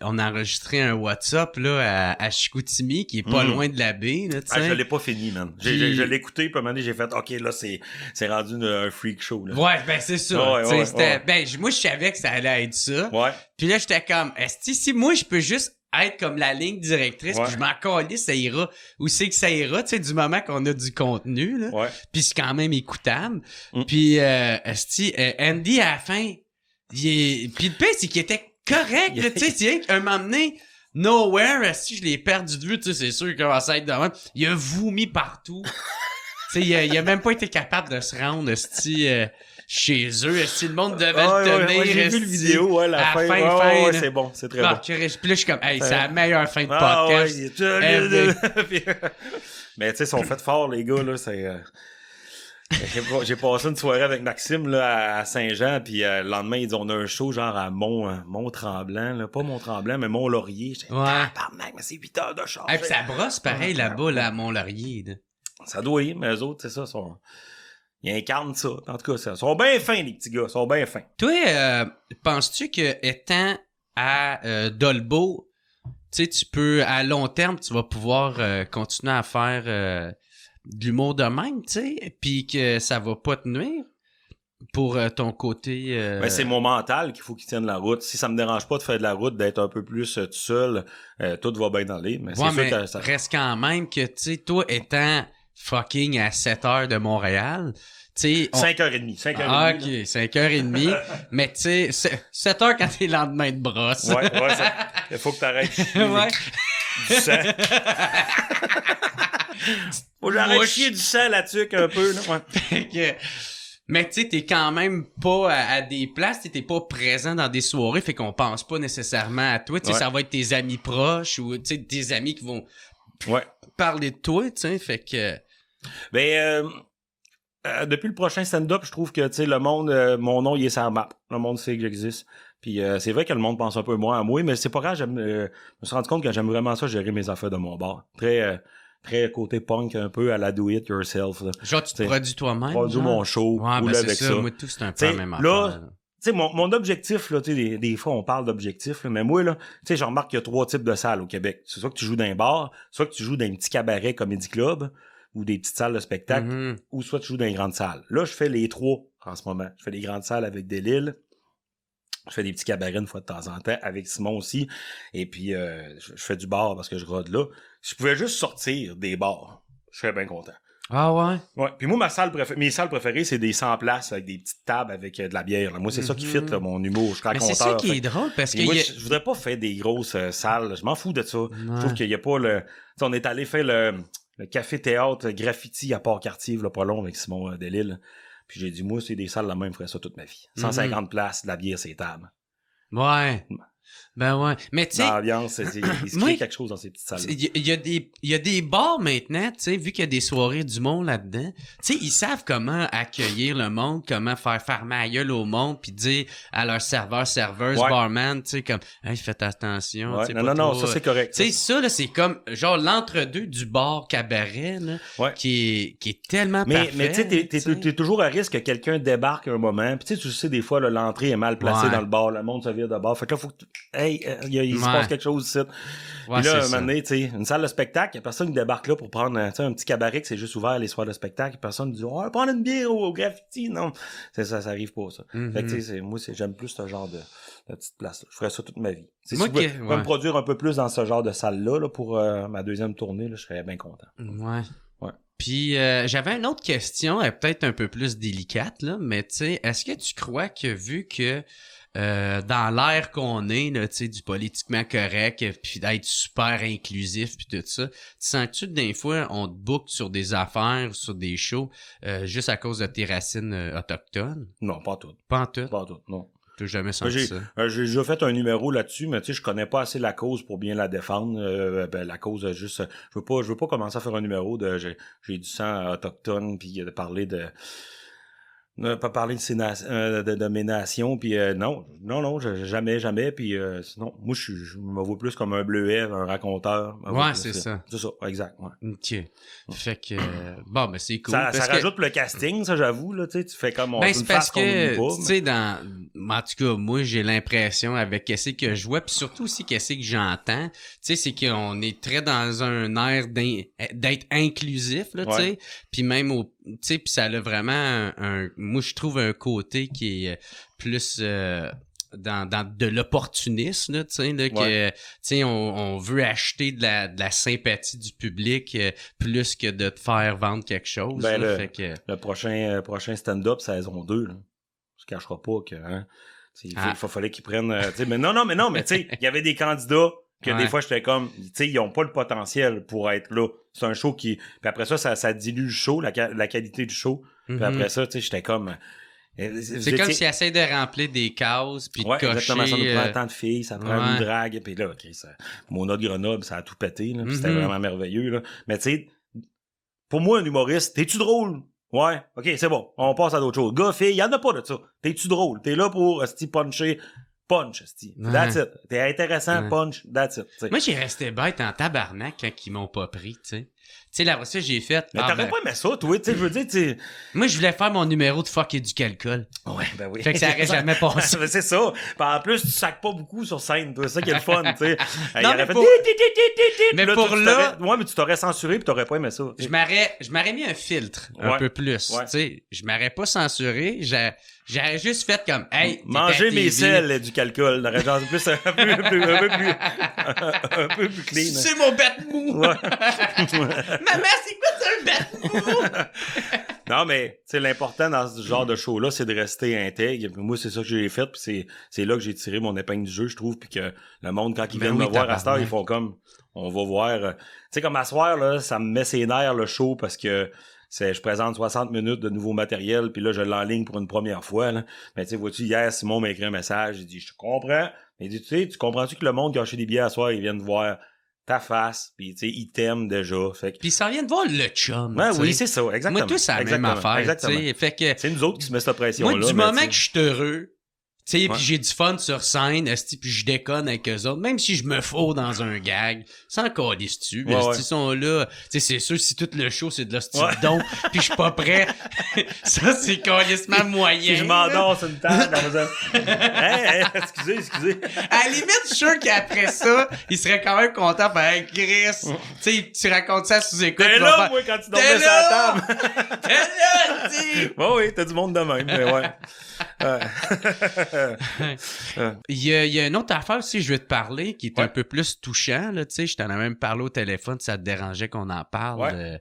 on a enregistré un WhatsApp, là, à Chicoutimi, qui est pas loin de la baie, là, tu sais. Je l'ai pas fini, man. Je l'ai écouté, puis à un moment donné, j'ai fait, OK, là, c'est rendu un freak show, là. Ouais, ben, c'est ça. Ben, moi, je savais que ça allait être ça. Ouais. Puis là, j'étais comme, si moi, je peux juste être comme la ligne directrice, puis je m'en calisse, ça ira. Où c'est que ça ira, tu sais, du moment qu'on a du contenu, là. Ouais. Puis c'est quand même écoutable. Puis, Andy, à la fin, puis le pire, c'est qu'il était correct, tu sais, c'est un moment donné, nowhere, si je l'ai perdu de vue, tu sais, c'est sûr qu'il commence à être de même. Il a vomi partout. Tu sais, il a même pas été capable de se rendre, chez eux. Le monde devait le tenir. J'ai vu le vidéo, ouais, la fin. Ouais, c'est bon, c'est très bon. Puis là, je suis comme, hey, c'est la meilleure fin de podcast. Mais tu sais, ils sont faits forts, les gars, là, c'est... J'ai passé une soirée avec Maxime là, à Saint-Jean, puis le lendemain, ils disent on a un show genre à Mont-Tremblant, là, pas Mont-Tremblant, mais Mont-Laurier. J'étais tabarnak, mais c'est 8 heures de char. Et puis ça brosse pareil là-bas, là, à Mont-Laurier. Là. Ça doit y, mais eux autres, c'est ça, ils incarnent ça. En tout cas, ils sont bien fins, les petits gars, ils sont bien fins. Toi, penses-tu que étant à Dolbeau, tu sais, tu peux, à long terme, tu vas pouvoir continuer à faire... de l'humour de même, tu sais, puis que ça va pas te nuire pour ton côté... Ben, c'est mon mental qu'il faut qu'il tienne la route. Si ça me dérange pas de faire de la route, d'être un peu plus tout seul, tout va bien aller. Mais c'est sûr que ça reste quand même que, tu sais, toi étant fucking à 7 heures de Montréal, tu sais... 5h30. Ah, OK, 5h30. Mais tu sais, 7 heures quand t'es le lendemain de brosse. Ouais, il faut que t'arrêtes. Ouais. Du sang. Faut que j'arrête de chier du sang là-dessus un peu. Là. Ouais. Mais tu sais, t'es quand même pas à des places, t'es pas présent dans des soirées, fait qu'on pense pas nécessairement à toi. Tu sais, ça va être tes amis proches ou tu sais, tes amis qui vont parler de toi, tu sais, fait que... Ben, depuis le prochain stand-up, je trouve que, tu sais, le monde, mon nom, il est sur la map. Le monde sait que j'existe. Puis c'est vrai que le monde pense un peu moins à moi, mais c'est pas grave, je me suis rendu compte que j'aime vraiment ça, gérer mes affaires de mon bord. Très... très côté punk un peu à la do it yourself. Là. Genre, tu te produis toi-même? Produis mon show, ouais, ben c'est ça. Moi, tout, c'est un peu la même affaire. Tu sais, mon objectif, là, tu sais, des fois, on parle d'objectif, là, mais moi, là, tu sais, je remarque qu'il y a 3 types de salles au Québec. C'est soit que tu joues dans un bar, soit que tu joues dans un petit cabaret comédie club, ou des petites salles de spectacle, ou soit tu joues dans une grande salle. Là, je fais les 3 en ce moment. Je fais des grandes salles avec Delille. Je fais des petits cabarets une fois de temps en temps avec Simon aussi. Et puis, je fais du bar parce que je rôde là. Si je pouvais juste sortir des bars, je serais bien content. Ah ouais? Ouais. Puis moi, mes salles préférées, c'est des 100 places avec des petites tables avec de la bière. Là. Moi, c'est ça qui fit, là, mon humour. Je suis raconteur. Mais c'est ça qui est drôle parce que... Moi, je voudrais pas faire des grosses salles. Je m'en fous de ça. Ouais. Je trouve qu'il y a pas le... T'sais, on est allé faire le café-théâtre graffiti à Port-Cartier, là, pas long, avec Simon Delille. Puis j'ai dit, moi, c'est des salles, la même, je ferais ça toute ma vie. 150 places, de la bière, c'est table. Ouais. Ben ouais. Mais tu sais. L'ambiance, il se crée quelque chose dans ces petites salles. Il y a des bars maintenant, tu sais, vu qu'il y a des soirées du monde là-dedans, tu sais, ils savent comment accueillir le monde, comment faire fermer la gueule au monde, puis dire à leurs serveuses, barman, tu sais, comme, hey, faites attention. Ouais. Non, ça c'est correct. Tu sais, ça, là, c'est comme, genre, l'entre-deux du bar cabaret, là, qui est tellement parfait. Mais tu sais, t'es toujours à risque que quelqu'un débarque un moment, puis tu sais, des fois, là, l'entrée est mal placée dans le bar, le monde se vire de bar. Fait que là, faut que il se passe quelque chose ici. Puis là, un moment donné, tu sais, une salle de spectacle, il y a personne qui débarque là pour prendre un petit cabaret que c'est juste ouvert les soirs de spectacle. Personne dit, on va prendre une bière au graffiti. Non, ça arrive pas, ça. Fait que tu sais, moi, j'aime plus ce genre de petite place-là. Je ferais ça toute ma vie. Si je pouvais me produire un peu plus dans ce genre de salle-là là, pour ma deuxième tournée, là, je serais bien content. Ouais. Puis j'avais une autre question, peut-être un peu plus délicate, là, mais tu sais, est-ce que tu crois que vu que dans l'ère qu'on est, là, tu sais, du politiquement correct, puis d'être super inclusif, puis tout ça, tu sens-tu que des fois, on te book sur des affaires, sur des shows, juste à cause de tes racines autochtones? Non, pas toutes. Pas en tout? Pas toutes, non. T'as jamais senti ça? J'ai déjà fait un numéro là-dessus, mais tu sais, je connais pas assez la cause pour bien la défendre. La cause, juste, je veux pas commencer à faire un numéro de j'ai du sang autochtone, puis de parler de... pas parler de mes nations, puis non, jamais, puis sinon, moi, je me vois plus comme un bleuet, un raconteur. Ouais, c'est ça. C'est ça, exact, ouais. OK. Fait que, bon, ben c'est cool. Ça rajoute le casting, ça, j'avoue, là, tu sais, tu fais comme on c'est parce que, tu sais, en tout cas, moi, j'ai l'impression, avec qu'est-ce que je vois, puis surtout aussi qu'est-ce que j'entends, tu sais, c'est qu'on est très dans un air d'être inclusif, là, tu sais, puis même tu sais, puis ça a vraiment moi, je trouve un côté qui est plus dans de l'opportunisme, là, tu sais, là, que, tu sais, on veut acheter de la sympathie du public plus que de te faire vendre quelque chose. Ben, là, fait que... le prochain stand-up saison 2, là, je cacherai pas que, hein, il fallait qu'ils prennent, tu sais, mais non, mais tu sais, il y avait des candidats que des fois, j'étais comme, tu sais, ils ont pas le potentiel pour être là. C'est un show qui... Puis après ça dilue le show, la qualité du show. Puis après ça, tu sais, j'étais comme... C'est comme s'ils essaient de remplir des cases, puis de cocher... exactement, ça nous prend tant de filles, ça prend une drague, puis là, mon autre Grenoble, ça a tout pété, là, c'était vraiment merveilleux, là. Mais tu sais, pour moi, un humoriste, t'es-tu drôle? Ouais, ok, c'est bon, on passe à d'autres choses. Gars, fille, y'en a pas de ça. T'es-tu drôle? T'es là pour, puncher... Punch, that's it. T'es intéressant, punch, that's it. T'sais. Moi, j'ai resté bête en tabarnak quand ils m'ont pas pris, tu sais. Tu sais, là, ça, j'ai fait... Mais t'aurais pas aimé ça, toi, tu sais, je veux dire, tu Moi, je voulais faire mon numéro de fuck et du calcul. Ouais, ben oui. Fait que ça aurait jamais passé. C'est ça. Puis en plus, tu sacs pas beaucoup sur scène, toi. C'est ça qui est le fun, tu sais. Non, mais pour là... Ouais, mais tu t'aurais censuré pis t'aurais pas aimé ça. Je m'aurais mis un filtre, un peu plus. Tu sais, je m'aurais pas censuré. J'aurais juste fait comme, hey, manger mes selles du calcul. J'aurais genre plus un peu plus clean. C'est mon bête mou. Ouais. Maman, c'est quoi ça, un bête mou? Non, mais, tu sais, l'important dans ce genre de show-là, c'est de rester intègre. Puis moi, c'est ça que j'ai fait, puis c'est là que j'ai tiré mon épingle du jeu, je trouve, puis que le monde, quand ils viennent me voir à cette heure, ils font comme, on va voir. Tu sais, comme à soir, là, ça me met ses nerfs, le show, parce que je présente 60 minutes de nouveau matériel, puis là, je l'enligne pour une première fois, là. Mais tu sais, vois-tu, hier, Simon m'a écrit un message, il dit, je te comprends. Il dit, tu sais, tu comprends-tu que le monde qui a acheté des billets à soir, ils viennent voir ta face, puis tu sais, ils t'aiment déjà. Fait que... Puis ça vient de voir le chum. Ouais, oui, c'est ça, exactement. Moi, tout, c'est la même affaire. Exactement. Fait que... C'est nous autres qui se met cette pression-là. Moi, du moment que je suis heureux, tu sais, puis j'ai du fun sur scène, puis je déconne avec eux autres, même si je me fous dans un gag, sans calisse-tu, mais ils sont là, tu sais, c'est sûr, si tout le show, c'est de l'hostie-don, puis je suis pas prêt, ça, c'est calissement moyen. Si je m'endors sur une table, excusez. À la limite, je suis sûr qu'après ça, il serait quand même content, ben, Chris, tu sais, tu racontes ça sous écoute. T'es là, moi, quand tu dormais sur la table. T'es là, tu oui, t'as du monde de même, mais ouais. Il y a une autre affaire aussi, je vais te parler, qui est un peu plus touchant, là, tu sais, je t'en ai même parlé au téléphone, ça te dérangeait qu'on en parle.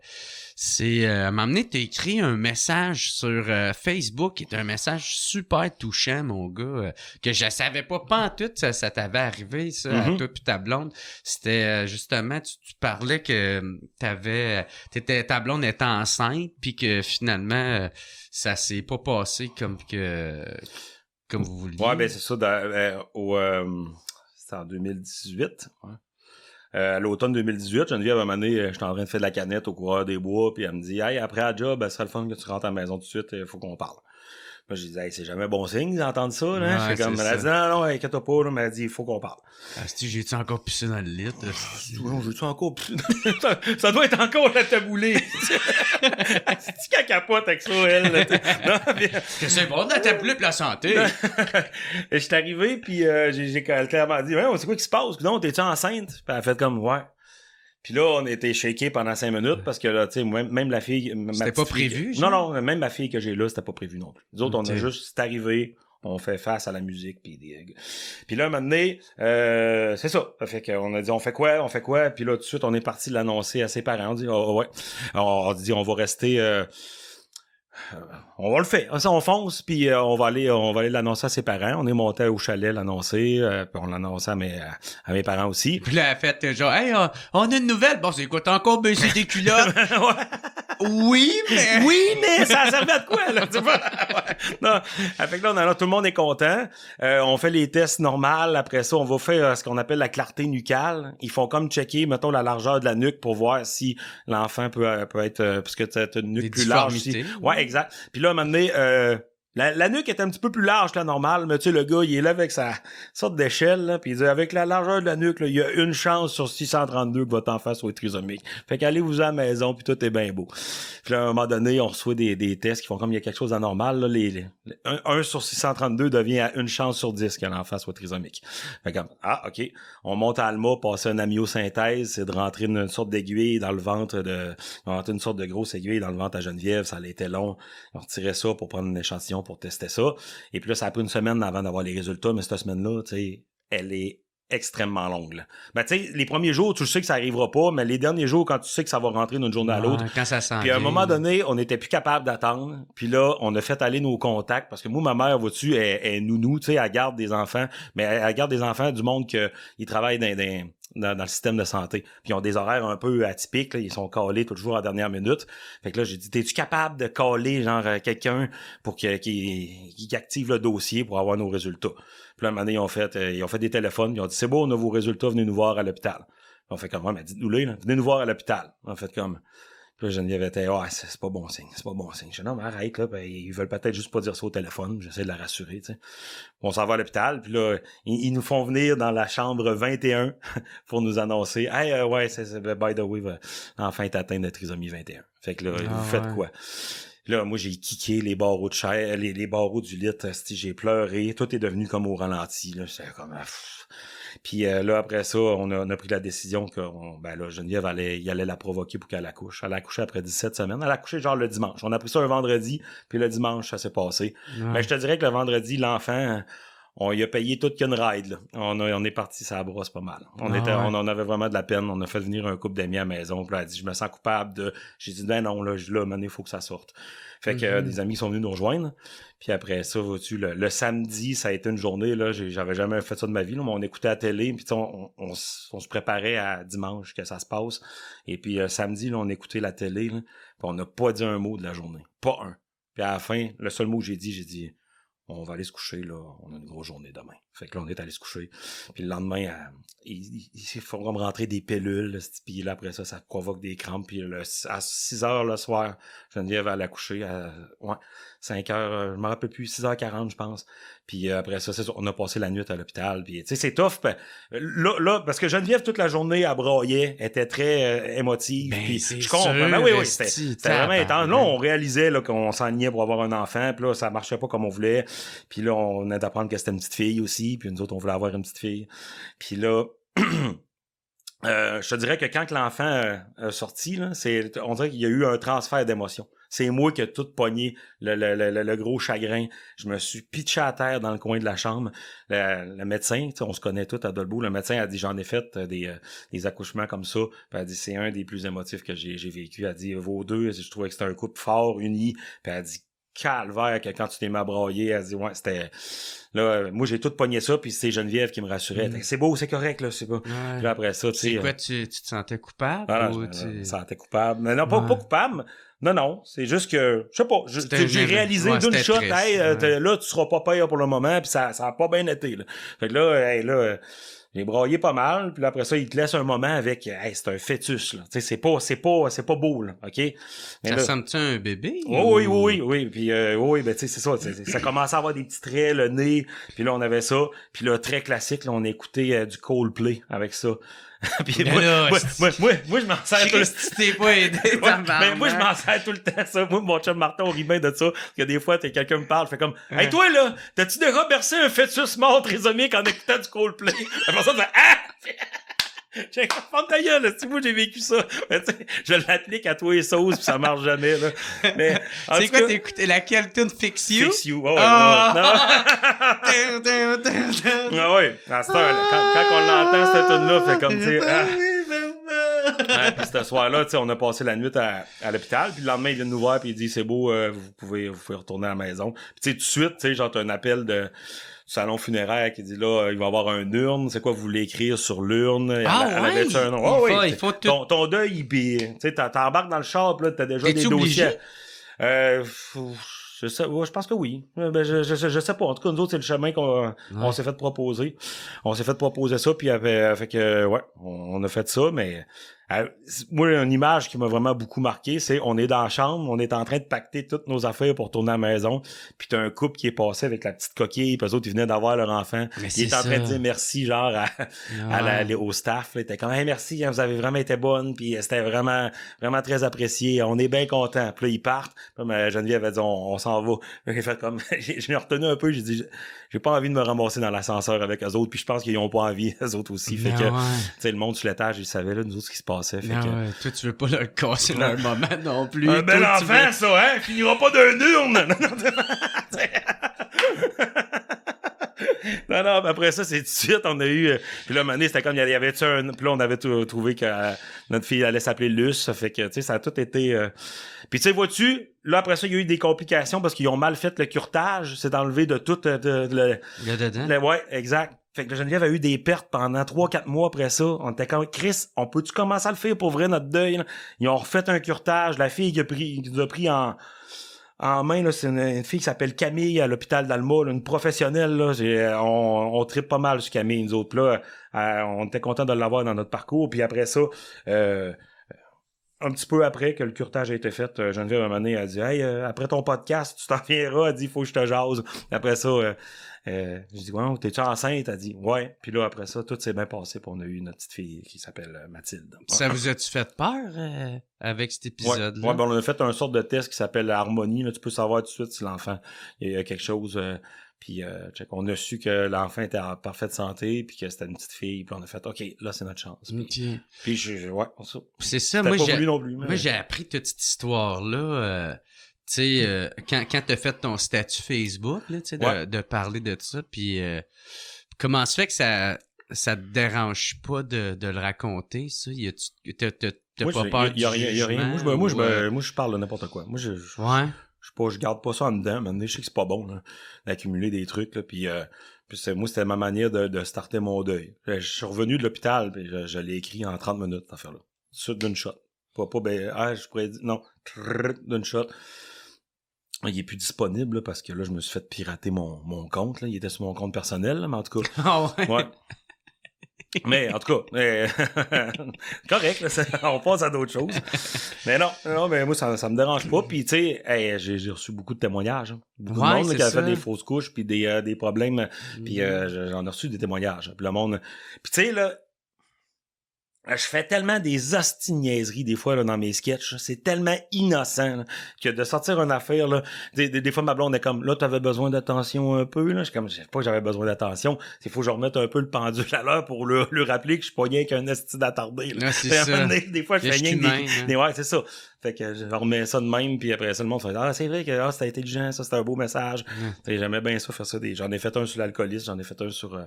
C'est, à un moment donné, t'as écrit un message sur Facebook, qui est un message super touchant, mon gars, que je savais pas en tout, ça t'avait arrivé, ça, à toi puis ta blonde. C'était, justement, tu parlais que ta blonde était enceinte, puis que finalement, ça s'est pas passé comme vous vouliez. Ouais, ben c'est ça, c'était en 2018, à l'automne 2018, Geneviève, à un moment donné, j'étais en train de faire de la canette au coureur des bois, puis elle me dit « Hey, après la job, ce serait le fun que tu rentres à la maison tout de suite, il faut qu'on parle. » Moi, j'ai dit « Hey, c'est jamais bon signe d'entendre ça, là. Ouais, comme, elle a dit « Non, inquiète-toi pas, là, mais elle a dit « Il faut qu'on parle. » J'ai-tu encore pissé dans le lit? Non, j'ai-tu encore pissé? Ça doit être encore la taboulée. C'est-tu qu'elle capote avec ça, elle? Que c'est bon de la taboulée pour la santé. Et je suis arrivé, puis j'ai clairement dit « C'est quoi qui se passe? Non, t'es-tu enceinte? » Puis elle a fait comme « Ouais. » Puis là, on était shaké pendant 5 minutes parce que là, tu sais, même la fille... C'était pas prévu? Non, même ma fille que j'ai là, c'était pas prévu non plus. Nous autres, on a juste... C'est arrivé, on fait face à la musique, puis là, un moment donné, c'est ça. Fait qu'on a dit, on fait quoi? Puis là, tout de suite, on est parti l'annoncer à ses parents. On dit, ouais. On dit, on va rester... on va le faire. Ça, on fonce, puis on va aller l'annoncer à ses parents. On est monté au chalet l'annoncer, puis on l'annonçait à mes parents aussi. Puis là, elle a fait genre, hey, on a une nouvelle. Bon, c'est quoi, t'as encore baissé tes culottes? Oui, mais ça servait à quoi, là? Tu vois? Non. Fait que là, tout le monde est content. On fait les tests normaux. Après ça, on va faire ce qu'on appelle la clarté nucale. Ils font comme checker, mettons, la largeur de la nuque pour voir si l'enfant peut être, parce que t'as une nuque plus large ici. Ouais, exact. Puis là, à un moment donné, la nuque est un petit peu plus large que la normale, mais tu sais, le gars, il est là avec sa sorte d'échelle, là, puis il dit, avec la largeur de la nuque, là, il y a une chance sur 632 que votre enfant soit trisomique. Fait qu'allez-vous à la maison, puis tout est bien beau. Puis là, à un moment donné, on reçoit des tests qui font comme il y a quelque chose d'anormal, là, 1 sur 632 devient à une chance sur 10 que l'enfant soit trisomique. Fait comme, OK. On monte à Alma, passer un amyosynthèse, c'est de rentrer une sorte d'aiguille dans le ventre on rentrait une sorte de grosse aiguille dans le ventre à Geneviève, ça allait été long. On retirait ça pour prendre un échantillon pour tester ça. Et puis là, ça a pris une semaine avant d'avoir les résultats, mais cette semaine-là, tu sais, elle est extrêmement longue, là. Ben, tu sais, les premiers jours, tu sais que ça arrivera pas, mais les derniers jours, quand tu sais que ça va rentrer d'une journée à l'autre. Quand ça sent. Puis à un moment donné, on n'était plus capable d'attendre. Puis là, on a fait aller nos contacts, parce que moi, ma mère, vois-tu, est nounou, tu sais, elle garde des enfants, mais elle garde des enfants du monde qui travaillent dans le système de santé. Puis ils ont des horaires un peu atypiques, là, ils sont calés toujours à la dernière minute. Fait que là, j'ai dit, t'es-tu capable de caler genre quelqu'un pour qui active le dossier pour avoir nos résultats? Puis là, un moment donné, ils ont fait des téléphones, ils ont dit, c'est beau, on a vos résultats, venez nous voir à l'hôpital. On fait comme, mais dites-nous-les, là, venez nous voir à l'hôpital. On fait comme... Puis là, Geneviève était, c'est pas bon signe. Je dis, non, mais arrête, là, ben, ils veulent peut-être juste pas dire ça au téléphone. J'essaie de la rassurer, tu sais. On s'en va à l'hôpital, puis là, ils nous font venir dans la chambre 21 pour nous annoncer, hey, c'est by the way, l'enfant est atteint de trisomie 21. Fait que là, vous faites quoi? Là, moi, j'ai kické les barreaux de chair, les barreaux du lit, j'ai pleuré, tout est devenu comme au ralenti, là. C'est comme, Puis là, après ça, on a pris la décision que Geneviève allait la provoquer pour qu'elle accouche. Elle a accouché après 17 semaines. Elle a accouché genre le dimanche. On a pris ça un vendredi, puis le dimanche, ça s'est passé. Ouais. Mais je te dirais que le vendredi, l'enfant, on y a payé toute qu'une ride, là. On est parti, ça brosse pas mal. On en avait vraiment de la peine. On a fait venir un couple d'amis à la maison. Puis elle a dit, je me sens coupable j'ai dit, ben non, là, maintenant, il faut que ça sorte. Fait que des amis sont venus nous rejoindre. Puis après ça, vois-tu, le samedi, ça a été une journée, là, j'avais jamais fait ça de ma vie, là, mais on écoutait la télé, puis on se préparait à dimanche que ça se passe. Et puis samedi, là, on écoutait la télé, là, puis on n'a pas dit un mot de la journée. Pas un. Puis à la fin, le seul mot que j'ai dit, on va aller se coucher, là, on a une grosse journée demain. Fait que là, on est allé se coucher. Puis le lendemain, il faut me rentrer des pilules. Puis là, après ça provoque des crampes. Puis à 6 heures le soir, Geneviève allait coucher à 5 heures, je me rappelle plus, 6h40, je pense. Puis après ça, c'est ça, on a passé la nuit à l'hôpital. Puis tu sais, c'est tough. Là, parce que Geneviève, toute la journée, elle braillait, était très émotive. Ben, puis c'est je comprends. sûr, Ben oui, c'était vraiment intense. Là, on réalisait là, qu'on s'enlignait pour avoir un enfant. Puis là, ça marchait pas comme on voulait. Puis là, on venait d'apprendre que c'était une petite fille aussi. Puis nous autres, on voulait avoir une petite fille. Puis là... je te dirais que quand l'enfant est sorti, là, on dirait qu'il y a eu un transfert d'émotions. C'est moi qui ai tout pogné le gros chagrin. Je me suis pitché à terre dans le coin de la chambre. Le médecin, on se connaît tous à Dolbeau, le médecin a dit j'en ai fait des accouchements comme ça. Puis elle a dit c'est un des plus émotifs que j'ai vécu. Elle a dit vos deux, je trouvais que c'était un couple fort, uni. Puis elle a dit calvaire que quand tu t'es mis à brailler, elle dit ouais, c'était là moi j'ai tout pogné ça puis c'est Geneviève qui me rassurait. C'est beau, c'est correct là, c'est pas. Ouais. Puis après ça, tu sais. C'est quoi, tu te sentais coupable? Voilà, ou je me sentais coupable. Mais non, pas coupable. Non, c'est juste que, je sais pas, j'ai réalisé d'une shot, triste, là, tu seras pas pire pour le moment, puis ça a pas bien été, là. Fait que là, j'ai braillé pas mal, puis là, après ça, il te laisse un moment avec, c'est un fœtus, là. Tu sais, c'est pas beau, là, OK? Mais ça là, ressemble-tu à un bébé? Oui. Puis, oui, ben, tu sais, c'est ça. Ça commençait à avoir des petits traits, le nez, puis là, on avait ça. Puis là, très classique, là, on écoutait du Coldplay avec ça. Puis moi, je m'en sers tout le temps. Tu t'es pas aidé, mais moi, je m'en sers tout le temps, ça. Moi, mon chum Martin, on rit bien de ça. Parce que des fois, quelqu'un me parle, fait comme, hey, toi, là, t'as-tu déjà bercé un fœtus mort trisomique en écoutant du Coldplay? Après ça, j'ai ferme ta gueule, c'est moi j'ai vécu ça. Mais, je l'applique à toi et sauce puis ça marche jamais là. Mais c'est quoi t'as écouté laquelle tune Fix You? Fix You. Oh, ah ouais. À cette heure, quand on l'entend cette tune là, fait comme tu sais puis ce soir-là, tu sais, on a passé la nuit à l'hôpital, puis le lendemain il vient nous voir puis il dit c'est beau, vous pouvez retourner à la maison. Puis tu sais tout de suite, tu sais genre t'as un appel de salon funéraire qui dit là, il va y avoir un urne, c'est quoi vous voulez écrire sur l'urne? Elle avait un nom. Ils font tout... ton deuil, puis tu sais, t'embarques dans le char, pis là, t'as déjà des dossiers. Je pense que oui. Ben, je sais pas. En tout cas, nous autres, c'est le chemin qu'on s'est fait proposer. On s'est fait proposer ça, puis fait que, ouais, on a fait ça, mais moi, une image qui m'a vraiment beaucoup marqué, c'est on est dans la chambre, on est en train de pacter toutes nos affaires pour tourner à la maison, puis t'as un couple qui est passé avec la petite coquille, puis eux autres, ils venaient d'avoir leur enfant. Il est en train de dire merci, genre, au staff. Là. Il était comme, hey, merci, hein, vous avez vraiment été bonne, puis c'était vraiment, vraiment très apprécié. On est bien contents. Puis là, ils partent. Puis Geneviève a dit, on s'en va. J'ai fait comme, je l'ai retenu un peu, j'ai dit, j'ai pas envie de me ramasser dans l'ascenseur avec eux autres, puis je pense qu'ils ont pas envie, eux autres aussi. Fait que, tu sais, le monde sur l'étage, ils savaient, là, nous autres, ce qui se passait. Fait que... Toi, tu veux pas leur casser leur moment non plus. Un bel enfant, ça, hein? Il finira pas d'un urne! Non, après ça, c'est tout de suite, on a eu... Puis là, à un moment donné, c'était comme, il y avait un... Puis là, on avait trouvé que notre fille allait s'appeler Luce, ça fait que, tu sais, ça a tout été... Puis tu sais, vois-tu, là, après ça, il y a eu des complications parce qu'ils ont mal fait le curetage, c'est enlevé de tout... Le dedans? Ouais, exact. Fait que Geneviève a eu des pertes pendant 3-4 mois après ça. On était comme, Chris, on peut-tu commencer à le faire pour vrai, notre deuil? Là? Ils ont refait un curetage. La fille qui nous a pris en main, là, c'est une fille qui s'appelle Camille à l'hôpital d'Alma, là, une professionnelle. Là, on tripe pas mal sur Camille, nous autres. Là, on était contents de l'avoir dans notre parcours. Puis après ça, un petit peu après que le curetage a été fait, Geneviève, à un moment donné, elle a dit « Hey, après ton podcast, tu t'en viendras. » Elle dit « Il faut que je te jase. » Après ça, j'ai dit « Ouais, t'es-tu enceinte? » Elle dit « Ouais. » Puis là, après ça, tout s'est bien passé. Puis on a eu notre petite fille qui s'appelle Mathilde. Ça vous a-tu fait peur avec cet épisode-là? Ouais, ben on a fait un sorte de test qui s'appelle Harmonie. Là, tu peux savoir tout de suite si l'enfant, il y a quelque chose... Puis on a su que l'enfant était en parfaite santé, puis que c'était une petite fille, puis on a fait OK, là c'est notre chance. Puis c'est ça, moi j'ai appris toute cette histoire là tu sais quand t'as fait ton statut Facebook là, tu sais de parler de ça, puis comment se fait que ça te dérange pas de le raconter ça? T'as pas peur du jugement? Moi je parle de n'importe quoi. Moi je garde pas ça en dedans, mais je sais que c'est pas bon là, d'accumuler des trucs là, puis moi c'était ma manière de starter mon deuil. Je suis revenu de l'hôpital, puis je l'ai écrit en 30 minutes cette affaire là. Suite d'une shot. Pas je pourrais dire non, d'une shot. Il est plus disponible là, parce que là, je me suis fait pirater mon compte. Là. Il était sur mon compte personnel, là, mais en tout cas. Ah ouais? Mais en tout cas, correct, là, on passe à d'autres choses. Mais non, mais moi, ça me dérange pas. Puis, tu sais, j'ai reçu beaucoup de témoignages. Hein. Beaucoup de monde là, qui a fait des fausses couches, puis des problèmes. Puis j'en ai reçu des témoignages. Puis le monde... Puis, tu sais, là, je fais tellement des hosties-niaiseries des fois là, dans mes sketchs. C'est tellement innocent là, que de sortir une affaire, là, des fois ma blonde est comme, là, t'avais besoin d'attention un peu. Là. Je sais pas que j'avais besoin d'attention. Il faut que je remette un peu le pendule à l'heure pour lui rappeler que je suis pas rien qu'un esti d'attardé. Là, c'est ça. Des fois, je fais rien que ouais, c'est ça. Fait que je remets ça de même, puis après ça, le monde fait « Ah, c'est vrai que c'était intelligent, ça, c'était un beau message. » J'aimais bien ça, faire ça. J'en ai fait un sur l'alcoolisme, j'en ai fait un sur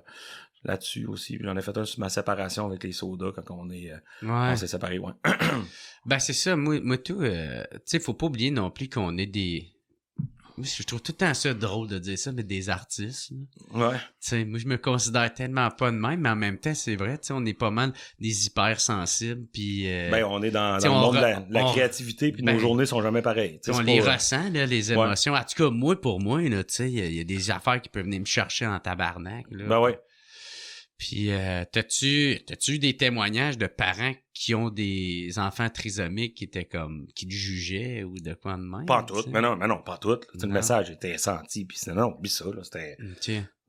là-dessus aussi, puis j'en ai fait un sur ma séparation avec les sodas quand on s'est séparés, ouais. Ben, c'est ça, moi tout, tu sais, faut pas oublier non plus qu'on est des... Je trouve tout le temps ça drôle de dire ça, mais des artistes. Là. Ouais. Tu sais, moi, je me considère tellement pas de même, mais en même temps, c'est vrai, tu sais, on est pas mal des hypersensibles, puis... ben, on est dans le monde de la créativité, puis nos journées sont jamais pareilles. On les ressent, là, les émotions. En tout cas, pour moi, là, tu sais, il y a des affaires qui peuvent venir me chercher en tabarnak, là. Ben ouais. Puis, t'as-tu eu des témoignages de parents qui ont des enfants trisomiques qui étaient comme, qui le jugeaient ou de quoi de même? Pas toutes, mais non, pas toutes. Le message était senti, puis non, oublie ça, là, c'était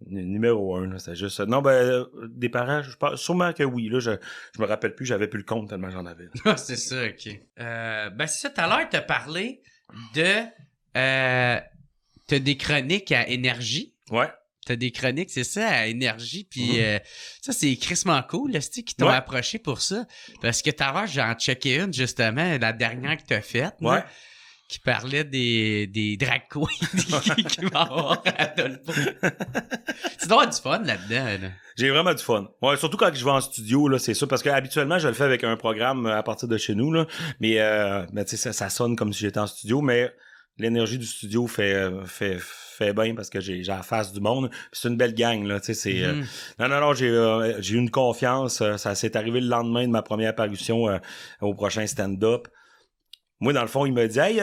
numéro 1, là, c'était juste... Non, ben, des parents, je pense, sûrement que oui, là, je me rappelle plus, j'avais plus le compte tellement j'en avais. C'est ça, ok. Ben, c'est ça, tout à l'heure, t'as parlé de... t'as des chroniques à énergie. Ouais. T'as des chroniques, c'est ça, à énergie, puis ça, c'est crissement cool, là, c'est qui t'ont approché pour ça, parce que tout à l'heure, j'en checkais une, justement, la dernière que t'as faite, là, qui parlait des drag queens qui vont avoir Adolfo. Tu dois avoir du fun là-dedans, là. J'ai vraiment du fun. Ouais, surtout quand je vais en studio, là, c'est ça, parce que habituellement, je le fais avec un programme à partir de chez nous, là, mais tu sais, ça sonne comme si j'étais en studio, mais l'énergie du studio fait bien parce que j'ai la face du monde. Puis c'est une belle gang, là, tu sais, c'est... Non, j'ai eu une confiance. Ça s'est arrivé le lendemain de ma première apparition au prochain stand-up. Moi, dans le fond, il m'a dit « Hey,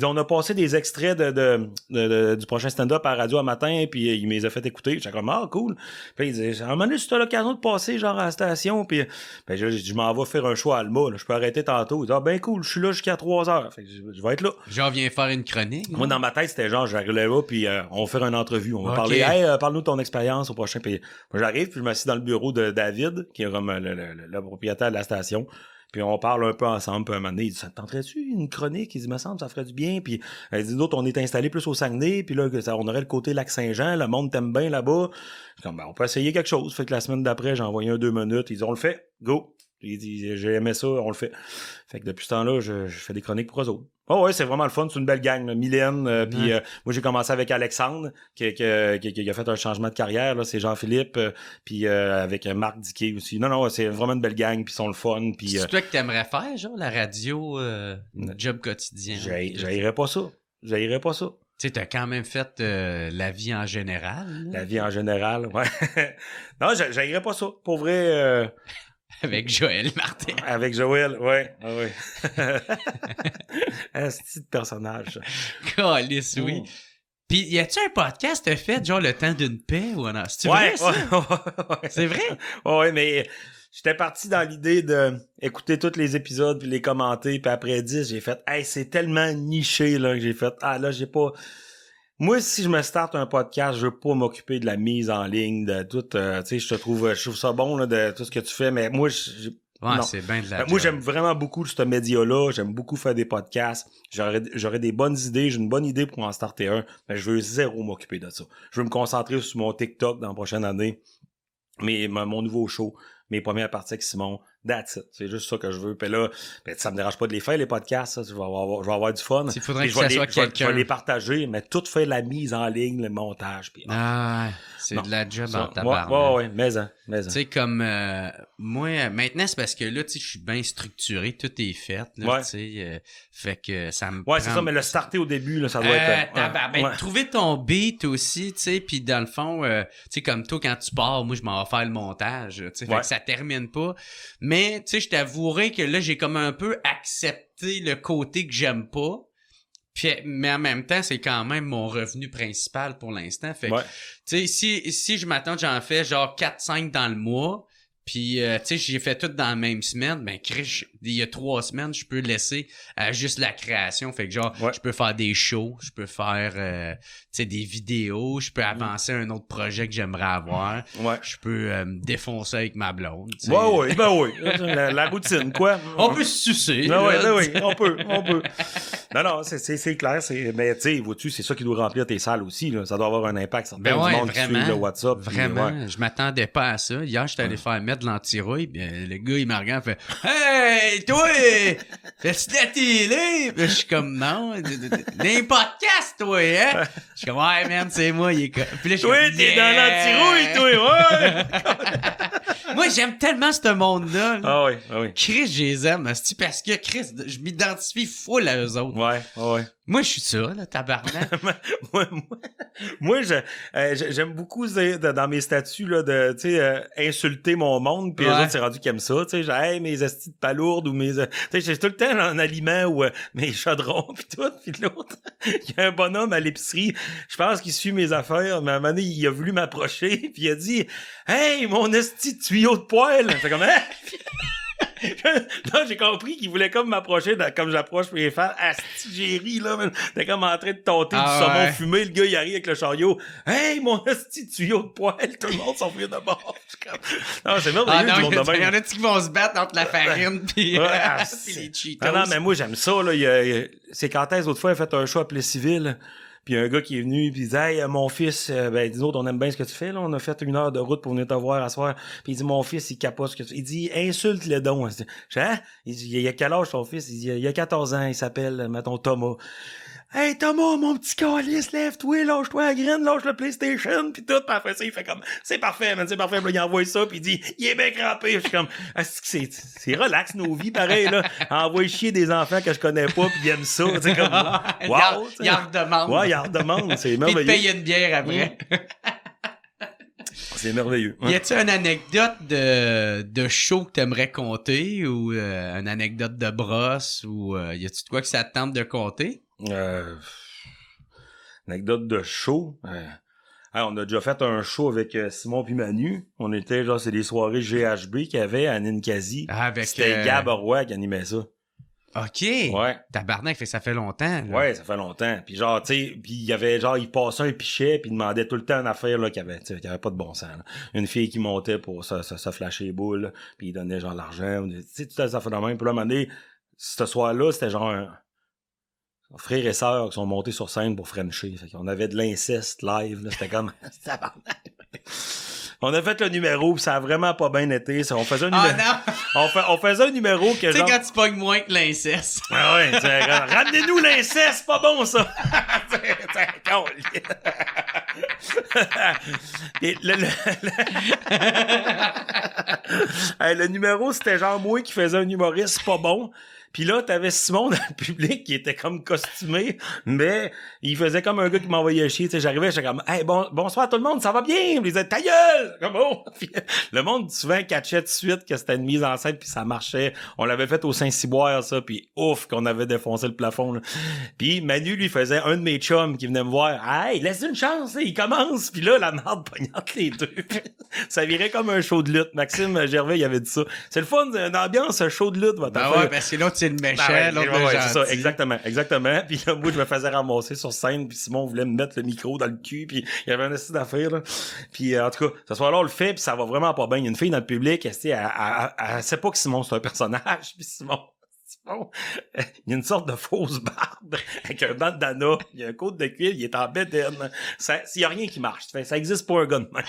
on a passé des extraits du prochain stand-up à la radio un matin, puis il me les a fait écouter. » J'étais comme « Ah, cool. » Puis il disait « À un moment donné, si t'as l'occasion de passer, genre, à la station, puis ben, je m'en vais faire un show à Alma, là. Je peux arrêter tantôt. » Il dit « Ah, ben cool, je suis là jusqu'à 3h. » Fait que je vais être là. Genre, viens faire une chronique. Moi, dans ma tête, c'était genre, j'arrivais là, puis on va faire une entrevue. On va parler « Hey, parle-nous de ton expérience au prochain. » Puis moi, j'arrive, puis je m'assieds dans le bureau de David, qui est comme le propriétaire de la station. Puis on parle un peu ensemble, puis un moment donné, il dit « Ça te tenterait-tu une chronique? » Il dit « Me semble, ça ferait du bien. » Puis il dit « D'autres, on est installés plus au Saguenay, puis là, on aurait le côté Lac-Saint-Jean, le monde t'aime bien là-bas. » Je dis « Ben, on peut essayer quelque chose. » Fait que la semaine d'après, j'ai envoyé 2 minutes. Ils disent « On le fait. Go. » Il dit « J'ai aimé ça, on le fait. » Fait que depuis ce temps-là, je fais des chroniques pour eux autres. Oh ouais, c'est vraiment le fun, c'est une belle gang, là. Mylène, puis moi j'ai commencé avec Alexandre qui a fait un changement de carrière, là, c'est Jean-Philippe, puis avec Marc Diquet aussi. Non, c'est vraiment une belle gang, puis ils sont le fun, puis c'est toi que t'aimerais faire, genre la radio, job quotidien. J'haïrais pas ça. Tu sais, t'as quand même fait la vie en général. Là. La vie en général, ouais. Non, j'haïrais pas ça. Pour vrai. Avec Joël Martel. Avec Joël, ouais. Un petit personnage. Calice, oui. Puis, y a-tu un podcast t'as fait, genre Le Temps d'une paix ou non? C'est vrai, ça? Ouais. C'est vrai? Ouais, mais j'étais parti dans l'idée de écouter tous les épisodes puis les commenter, puis après 10, j'ai fait « Hey, c'est tellement niché, là, que j'ai fait « Ah, là, j'ai pas... » Moi, si je me starte un podcast, je veux pas m'occuper de la mise en ligne, de tout, tu sais, je trouve ça bon, là, de tout ce que tu fais, mais moi, non. C'est bien de la moi, j'aime vraiment beaucoup ce média-là, j'aime beaucoup faire des podcasts, j'aurais des bonnes idées, j'ai une bonne idée pour en starter un, mais je veux zéro m'occuper de ça. Je veux me concentrer sur mon TikTok dans la prochaine année, mon nouveau show, mes premières parties avec Simon, that's it. C'est juste ça que je veux. Puis là, ça me dérange pas de les faire, les podcasts. Ça. Je vais avoir du fun. Il faudrait que ça soit quelqu'un. Je vais les partager, mais tout faire la mise en ligne, le montage. Puis, c'est de la job en tabarnak. Ouais, mais. Tu sais, comme moi, maintenant, c'est parce que là, tu sais, je suis bien structuré. Tout est fait. Là, tu sais, fait que ça me c'est ça, mais le starter au début, là, ça doit être... trouver ton beat aussi, tu sais, puis dans le fond, tu sais, comme toi, quand tu pars, moi, je m'en vais faire le montage. Tu sais, fait que ça termine pas. Mais, tu sais, je t'avouerai que là, j'ai comme un peu accepté le côté que j'aime pas. Mais en même temps, c'est quand même mon revenu principal pour l'instant. Fait que, tu sais, si je m'attends, j'en fais genre 4-5 dans le mois, puis, tu sais, j'ai fait tout dans la même semaine, ben, il y a 3 semaines, je peux laisser à juste la création. Fait que genre, je peux faire des shows, je peux faire, tu sais, des vidéos, je peux avancer un autre projet que j'aimerais avoir. Je peux me défoncer avec ma blonde. T'sais. Oui. La routine, quoi. On peut se sucer. Oui, on peut. Non, c'est clair. Mais, tu sais, vois-tu, c'est ça qui doit remplir tes salles aussi, là. Ça doit avoir un impact sur du monde qui suit le WhatsApp. Vraiment. Je m'attendais pas à ça. Hier, j'étais allé faire mettre de l'antirouille, puis le gars, il me regarde, fait « Hey, toi! Fais-tu de la télé? » Puis je suis comme « Non, des podcasts, toi, hein? » Je suis comme « Ouais, man, c'est moi, il est comme... » Puis là, je suis comme « t'es dans l'antirouille, toi, ouais! » Moi, j'aime tellement ce monde-là. Ah oui. Chris, je les aime, parce que Chris, je m'identifie full à eux autres. Ouais. Moi, je suis ça, là, tabarnak. moi, j'aime beaucoup dans mes statuts là de, tu sais, insulter mon monde, puis les autres c'est rendu qu'ils aiment ça, tu sais, genre hey, mes estis de palourdes ou mes, tu sais, j'ai tout le temps un aliment ou mes chaudrons puis tout, puis l'autre, il y a un bonhomme à l'épicerie, je pense qu'il suit mes affaires, mais à un moment donné, il a voulu m'approcher, puis il a dit hey, mon esti de tuyau de poêle, c'est comme là, j'ai compris qu'il voulait comme m'approcher comme j'approche pour les faire asti j'ai ri là, t'es comme en train de tâter du saumon fumé, le gars il arrive avec le chariot. Hey, mon asti tuyau de poêle, tout le monde s'en fout de bord. Non, c'est merveilleux du monde de même. Il y en a qui vont se battre entre la farine pis les Cheetos. Non, mais moi j'aime ça là, c'est quand est-ce l'autre fois il a fait un show à Plessisville. Puis un gars qui est venu, puis il dit hey, mon fils, dis autres, on aime bien ce que tu fais, là. On a fait 1 heure de route pour venir te voir à soir. Puis il dit mon fils, il capote ce que tu fais. Il dit insulte le don. Je dis, hein? Il dit, il a quel âge ton fils? Il dit, il a 14 ans, il s'appelle, mettons, Thomas. Hey Thomas, mon petit calice, lève-toi, lâche-toi la graine, lâche le PlayStation, pis tout, pis après ça, il fait comme, c'est parfait, man, c'est parfait, pis là, il envoie ça, pis il dit, il est bien crampé, je suis comme, c'est relax nos vies, pareil, là, envoie chier des enfants que je connais pas, pis ils aiment ça, tu sais, comme, wow, il en redemande. Ouais, il en redemande, c'est merveilleux. Puis il te paye une bière après. C'est merveilleux. Y a-tu une anecdote de show que t'aimerais compter, ou une anecdote de brosse, ou y a-tu de quoi que ça te tente de compter? Anecdote de show. On a déjà fait un show avec Simon puis Manu. On était genre c'est des soirées GHB qu'il y avait à Ninkasi. C'était Gab Roy qui animait ça. OK. Ouais. Tabarnak, ça fait longtemps. Là. Ouais, ça fait longtemps. Puis genre, tu sais, puis il y avait genre, il passait un pichet puis il demandait tout le temps une affaire là qui avait pas de bon sens. Là. Une fille qui montait pour se flasher les boules, puis il donnait genre l'argent. Tu sais, tout ça fait de même. Puis là, à un moment donné, ce soir-là, c'était genre frères et sœurs qui sont montés sur scène pour Frencher. Fait qu'on avait de l'inceste live, là. C'était comme, on a fait le numéro pis ça a vraiment pas bien été. On faisait un numéro. On faisait un numéro que genre. Tu sais quand tu pognes moins que l'inceste. Ah ouais, ramenez-nous l'inceste, c'est pas bon ça. Et le numéro c'était genre moi qui faisais un humoriste pas bon. Pis là, t'avais Simon dans le public qui était comme costumé, mais il faisait comme un gars qui m'envoyait chier. Tu sais, j'arrivais, j'étais comme, hey, bonsoir tout le monde, ça va bien? Puis il disait, ta gueule! Comme, oh! Puis, le monde souvent catchait tout de suite que c'était une mise en scène puis ça marchait. On l'avait fait au Saint-Cyboire, ça, puis ouf, qu'on avait défoncé le plafond, là. Puis Manu, lui, faisait un de mes chums qui venait me voir. Hey, laisse une chance, il commence! Puis là, la merde pognante les deux. Ça virait comme un show de lutte. Maxime Gervais, il avait dit ça. C'est le fun, une ambiance show de lutte, votre affaire. Ouais, parce que l'autre, c'est le méchant, l'autre c'est ça, exactement. Puis là, moi, je me faisais ramasser sur scène, puis Simon voulait me mettre le micro dans le cul, puis il y avait un essai d'affaires, là. Puis en tout cas, ce soir-là, on le fait, puis ça va vraiment pas bien. Il y a une fille dans le public, elle sait pas que Simon, c'est un personnage, puis Simon, il y a une sorte de fausse barbe avec un bandana, il y a un côte de cuir, il est en bédaine. Il y a rien qui marche. Ça existe pas un gars de même.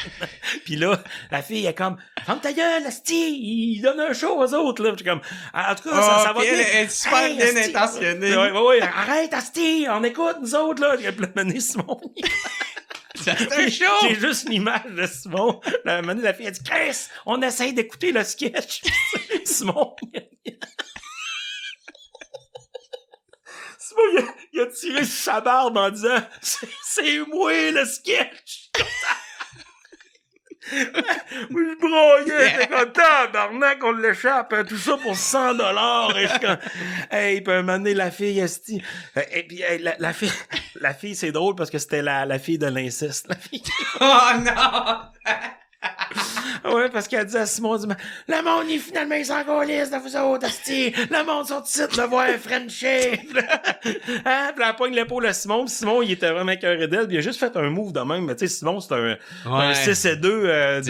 Puis là, la fille est comme ferme ta gueule, asti, il donne un show aux autres là. Puis comme en tout cas ça va bien. Elle est super bien intentionnée. Ouais, arrête asti, on écoute nous autres là. Il a plein Simon. C'est un show! J'ai juste une image de Simon. La fille a dit Chris, on essaye d'écouter le sketch. Simon il a tiré sur sa barbe en disant c'est moi le sketch. Moi, je broyais, j'étais comme, tabarnak, on l'échappe, tout ça pour 100$. Et je comme, hey, puis un moment donné, la fille, esti. Et puis, hey, la fille, c'est drôle parce que c'était la fille de l'inceste, la fille. Oh non! Ouais, parce qu'elle dit à Simon, le monde, il finalement, ils s'en calissent de vous autres, esti. Le monde sont ici de voir Frenchie. Hein? Puis elle pogne l'épaule à Simon. Puis Simon, il était vraiment écœuré d'elle. Puis il a juste fait un move de même. Mais tu sais, Simon, c'est un 6'2",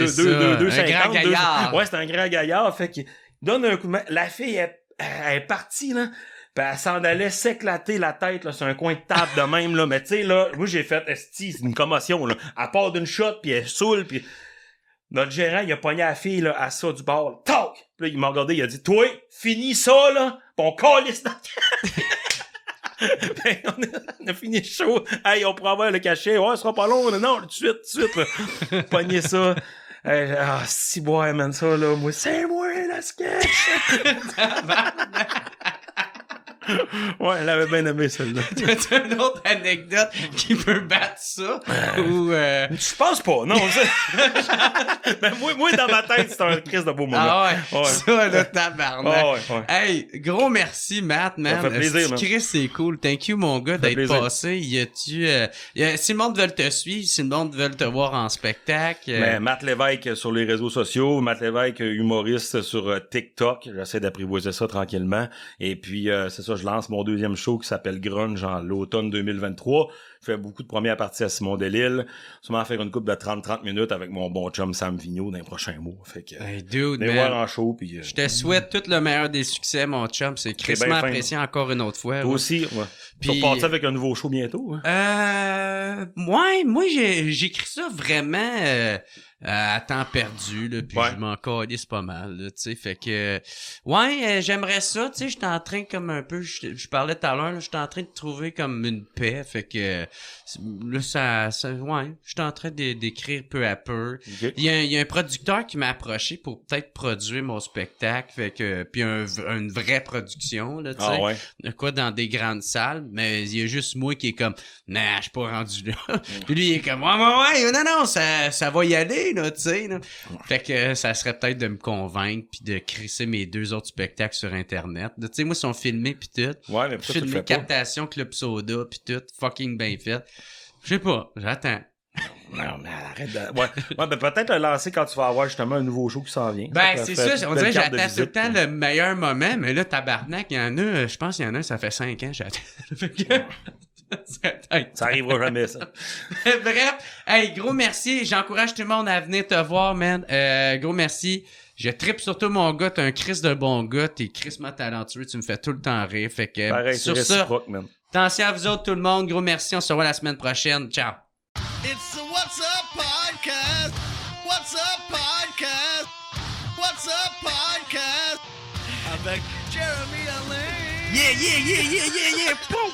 250. Ouais, c'est un grand gaillard. Fait qu'il donne un coup de main. La fille, elle est partie, là. Pis elle s'en allait s'éclater la tête, là, sur un coin de table de même, là. Mais tu sais, là, moi, j'ai fait, esti, c'est une commotion, là. Elle part d'une shot, puis elle saoule, puis notre gérant, il a pogné la fille, là, à ça du bord. Tac! Puis là, il m'a regardé, il a dit, toi, finis ça, là, pis on calisse dans ben, on a fini le show. Hey, on pourra avoir le cachet. Ouais, ce sera pas long. Non, tout de suite, là. Pogner ça. Si bois, man, ça, là. Moi, c'est moi, la sketch! Ouais, elle avait bien aimé celle-là. T'as une autre anecdote qui peut battre ça? Ou Je pense pas, non. Mais moi, dans ma tête, c'est un crise de beau moment. Ah ouais. Ça, le tabarnak. Ouais. Hey, gros merci, Matt, man. Ça fait plaisir, man. Chris, c'est cool. Thank you, mon gars, d'être passé. Si le monde veut te suivre, si le monde veut te voir en spectacle... Mais Matt Lévesque sur les réseaux sociaux, Matt Lévesque, humoriste sur TikTok. J'essaie d'apprivoiser ça tranquillement. Et puis, c'est ça, je lance mon deuxième show qui s'appelle Grunge en l'automne 2023. Je fais beaucoup de premières parties à Simon Delille. Sûrement faire une couple de 30 minutes avec mon bon chum Sam Vigneault dans les prochains mois. Fait que, hey, dude, venez voir en show. Puis, je te souhaite tout le meilleur des succès, mon chum. C'est crissement apprécié encore une autre fois. Toi aussi, ouais. Puis, tu vas partir avec un nouveau show bientôt? Hein? Moi, j'écris ça vraiment à temps perdu, là, puis je m'en calisse pas mal, là, tu sais, fait que, j'aimerais ça, tu sais, j'étais en train comme un peu, je parlais tout à l'heure, j'étais en train de trouver comme une paix, fait que, là, j'étais en train d'écrire peu à peu. Okay. Il y a un producteur qui m'a approché pour peut-être produire mon spectacle, fait que, puis une vraie production, là, tu sais, quoi, dans des grandes salles, mais il y a juste moi qui est comme, nah, je suis pas rendu là. Puis lui, il est comme, non, ça va y aller, là, tu sais, là. Fait que ça serait peut-être de me convaincre puis de crisser mes 2 autres spectacles sur Internet. Tu sais, moi, ils sont filmés puis tout. Ouais, mais pourquoi tu le fais pas? Captation, Club Soda puis tout. Fucking bien fait. Je sais pas, j'attends. Non, mais arrête de... Ouais, ben peut-être le lancer quand tu vas avoir justement un nouveau show qui s'en vient. Ben, c'est ça. On dirait que j'attends tout le temps le meilleur moment, mais là, tabarnak, il y en a, je pense qu'il y en a, ça fait 5 ans, j'attends. Ça arrivera jamais, ça. Bref, hey, gros merci. J'encourage tout le monde à venir te voir, man. Gros merci. Je trippe sur toi, mon gars. T'es un Chris de bon gars. T'es crissement talentueux. Tu me fais tout le temps rire. Fait que, pareil, sur ça, attention à vous autres, tout le monde. Gros merci. On se revoit la semaine prochaine. Ciao. It's the What's Up Podcast. What's Up Podcast. What's Up Podcast. Avec Jeremy Alain. Yeah. Boom.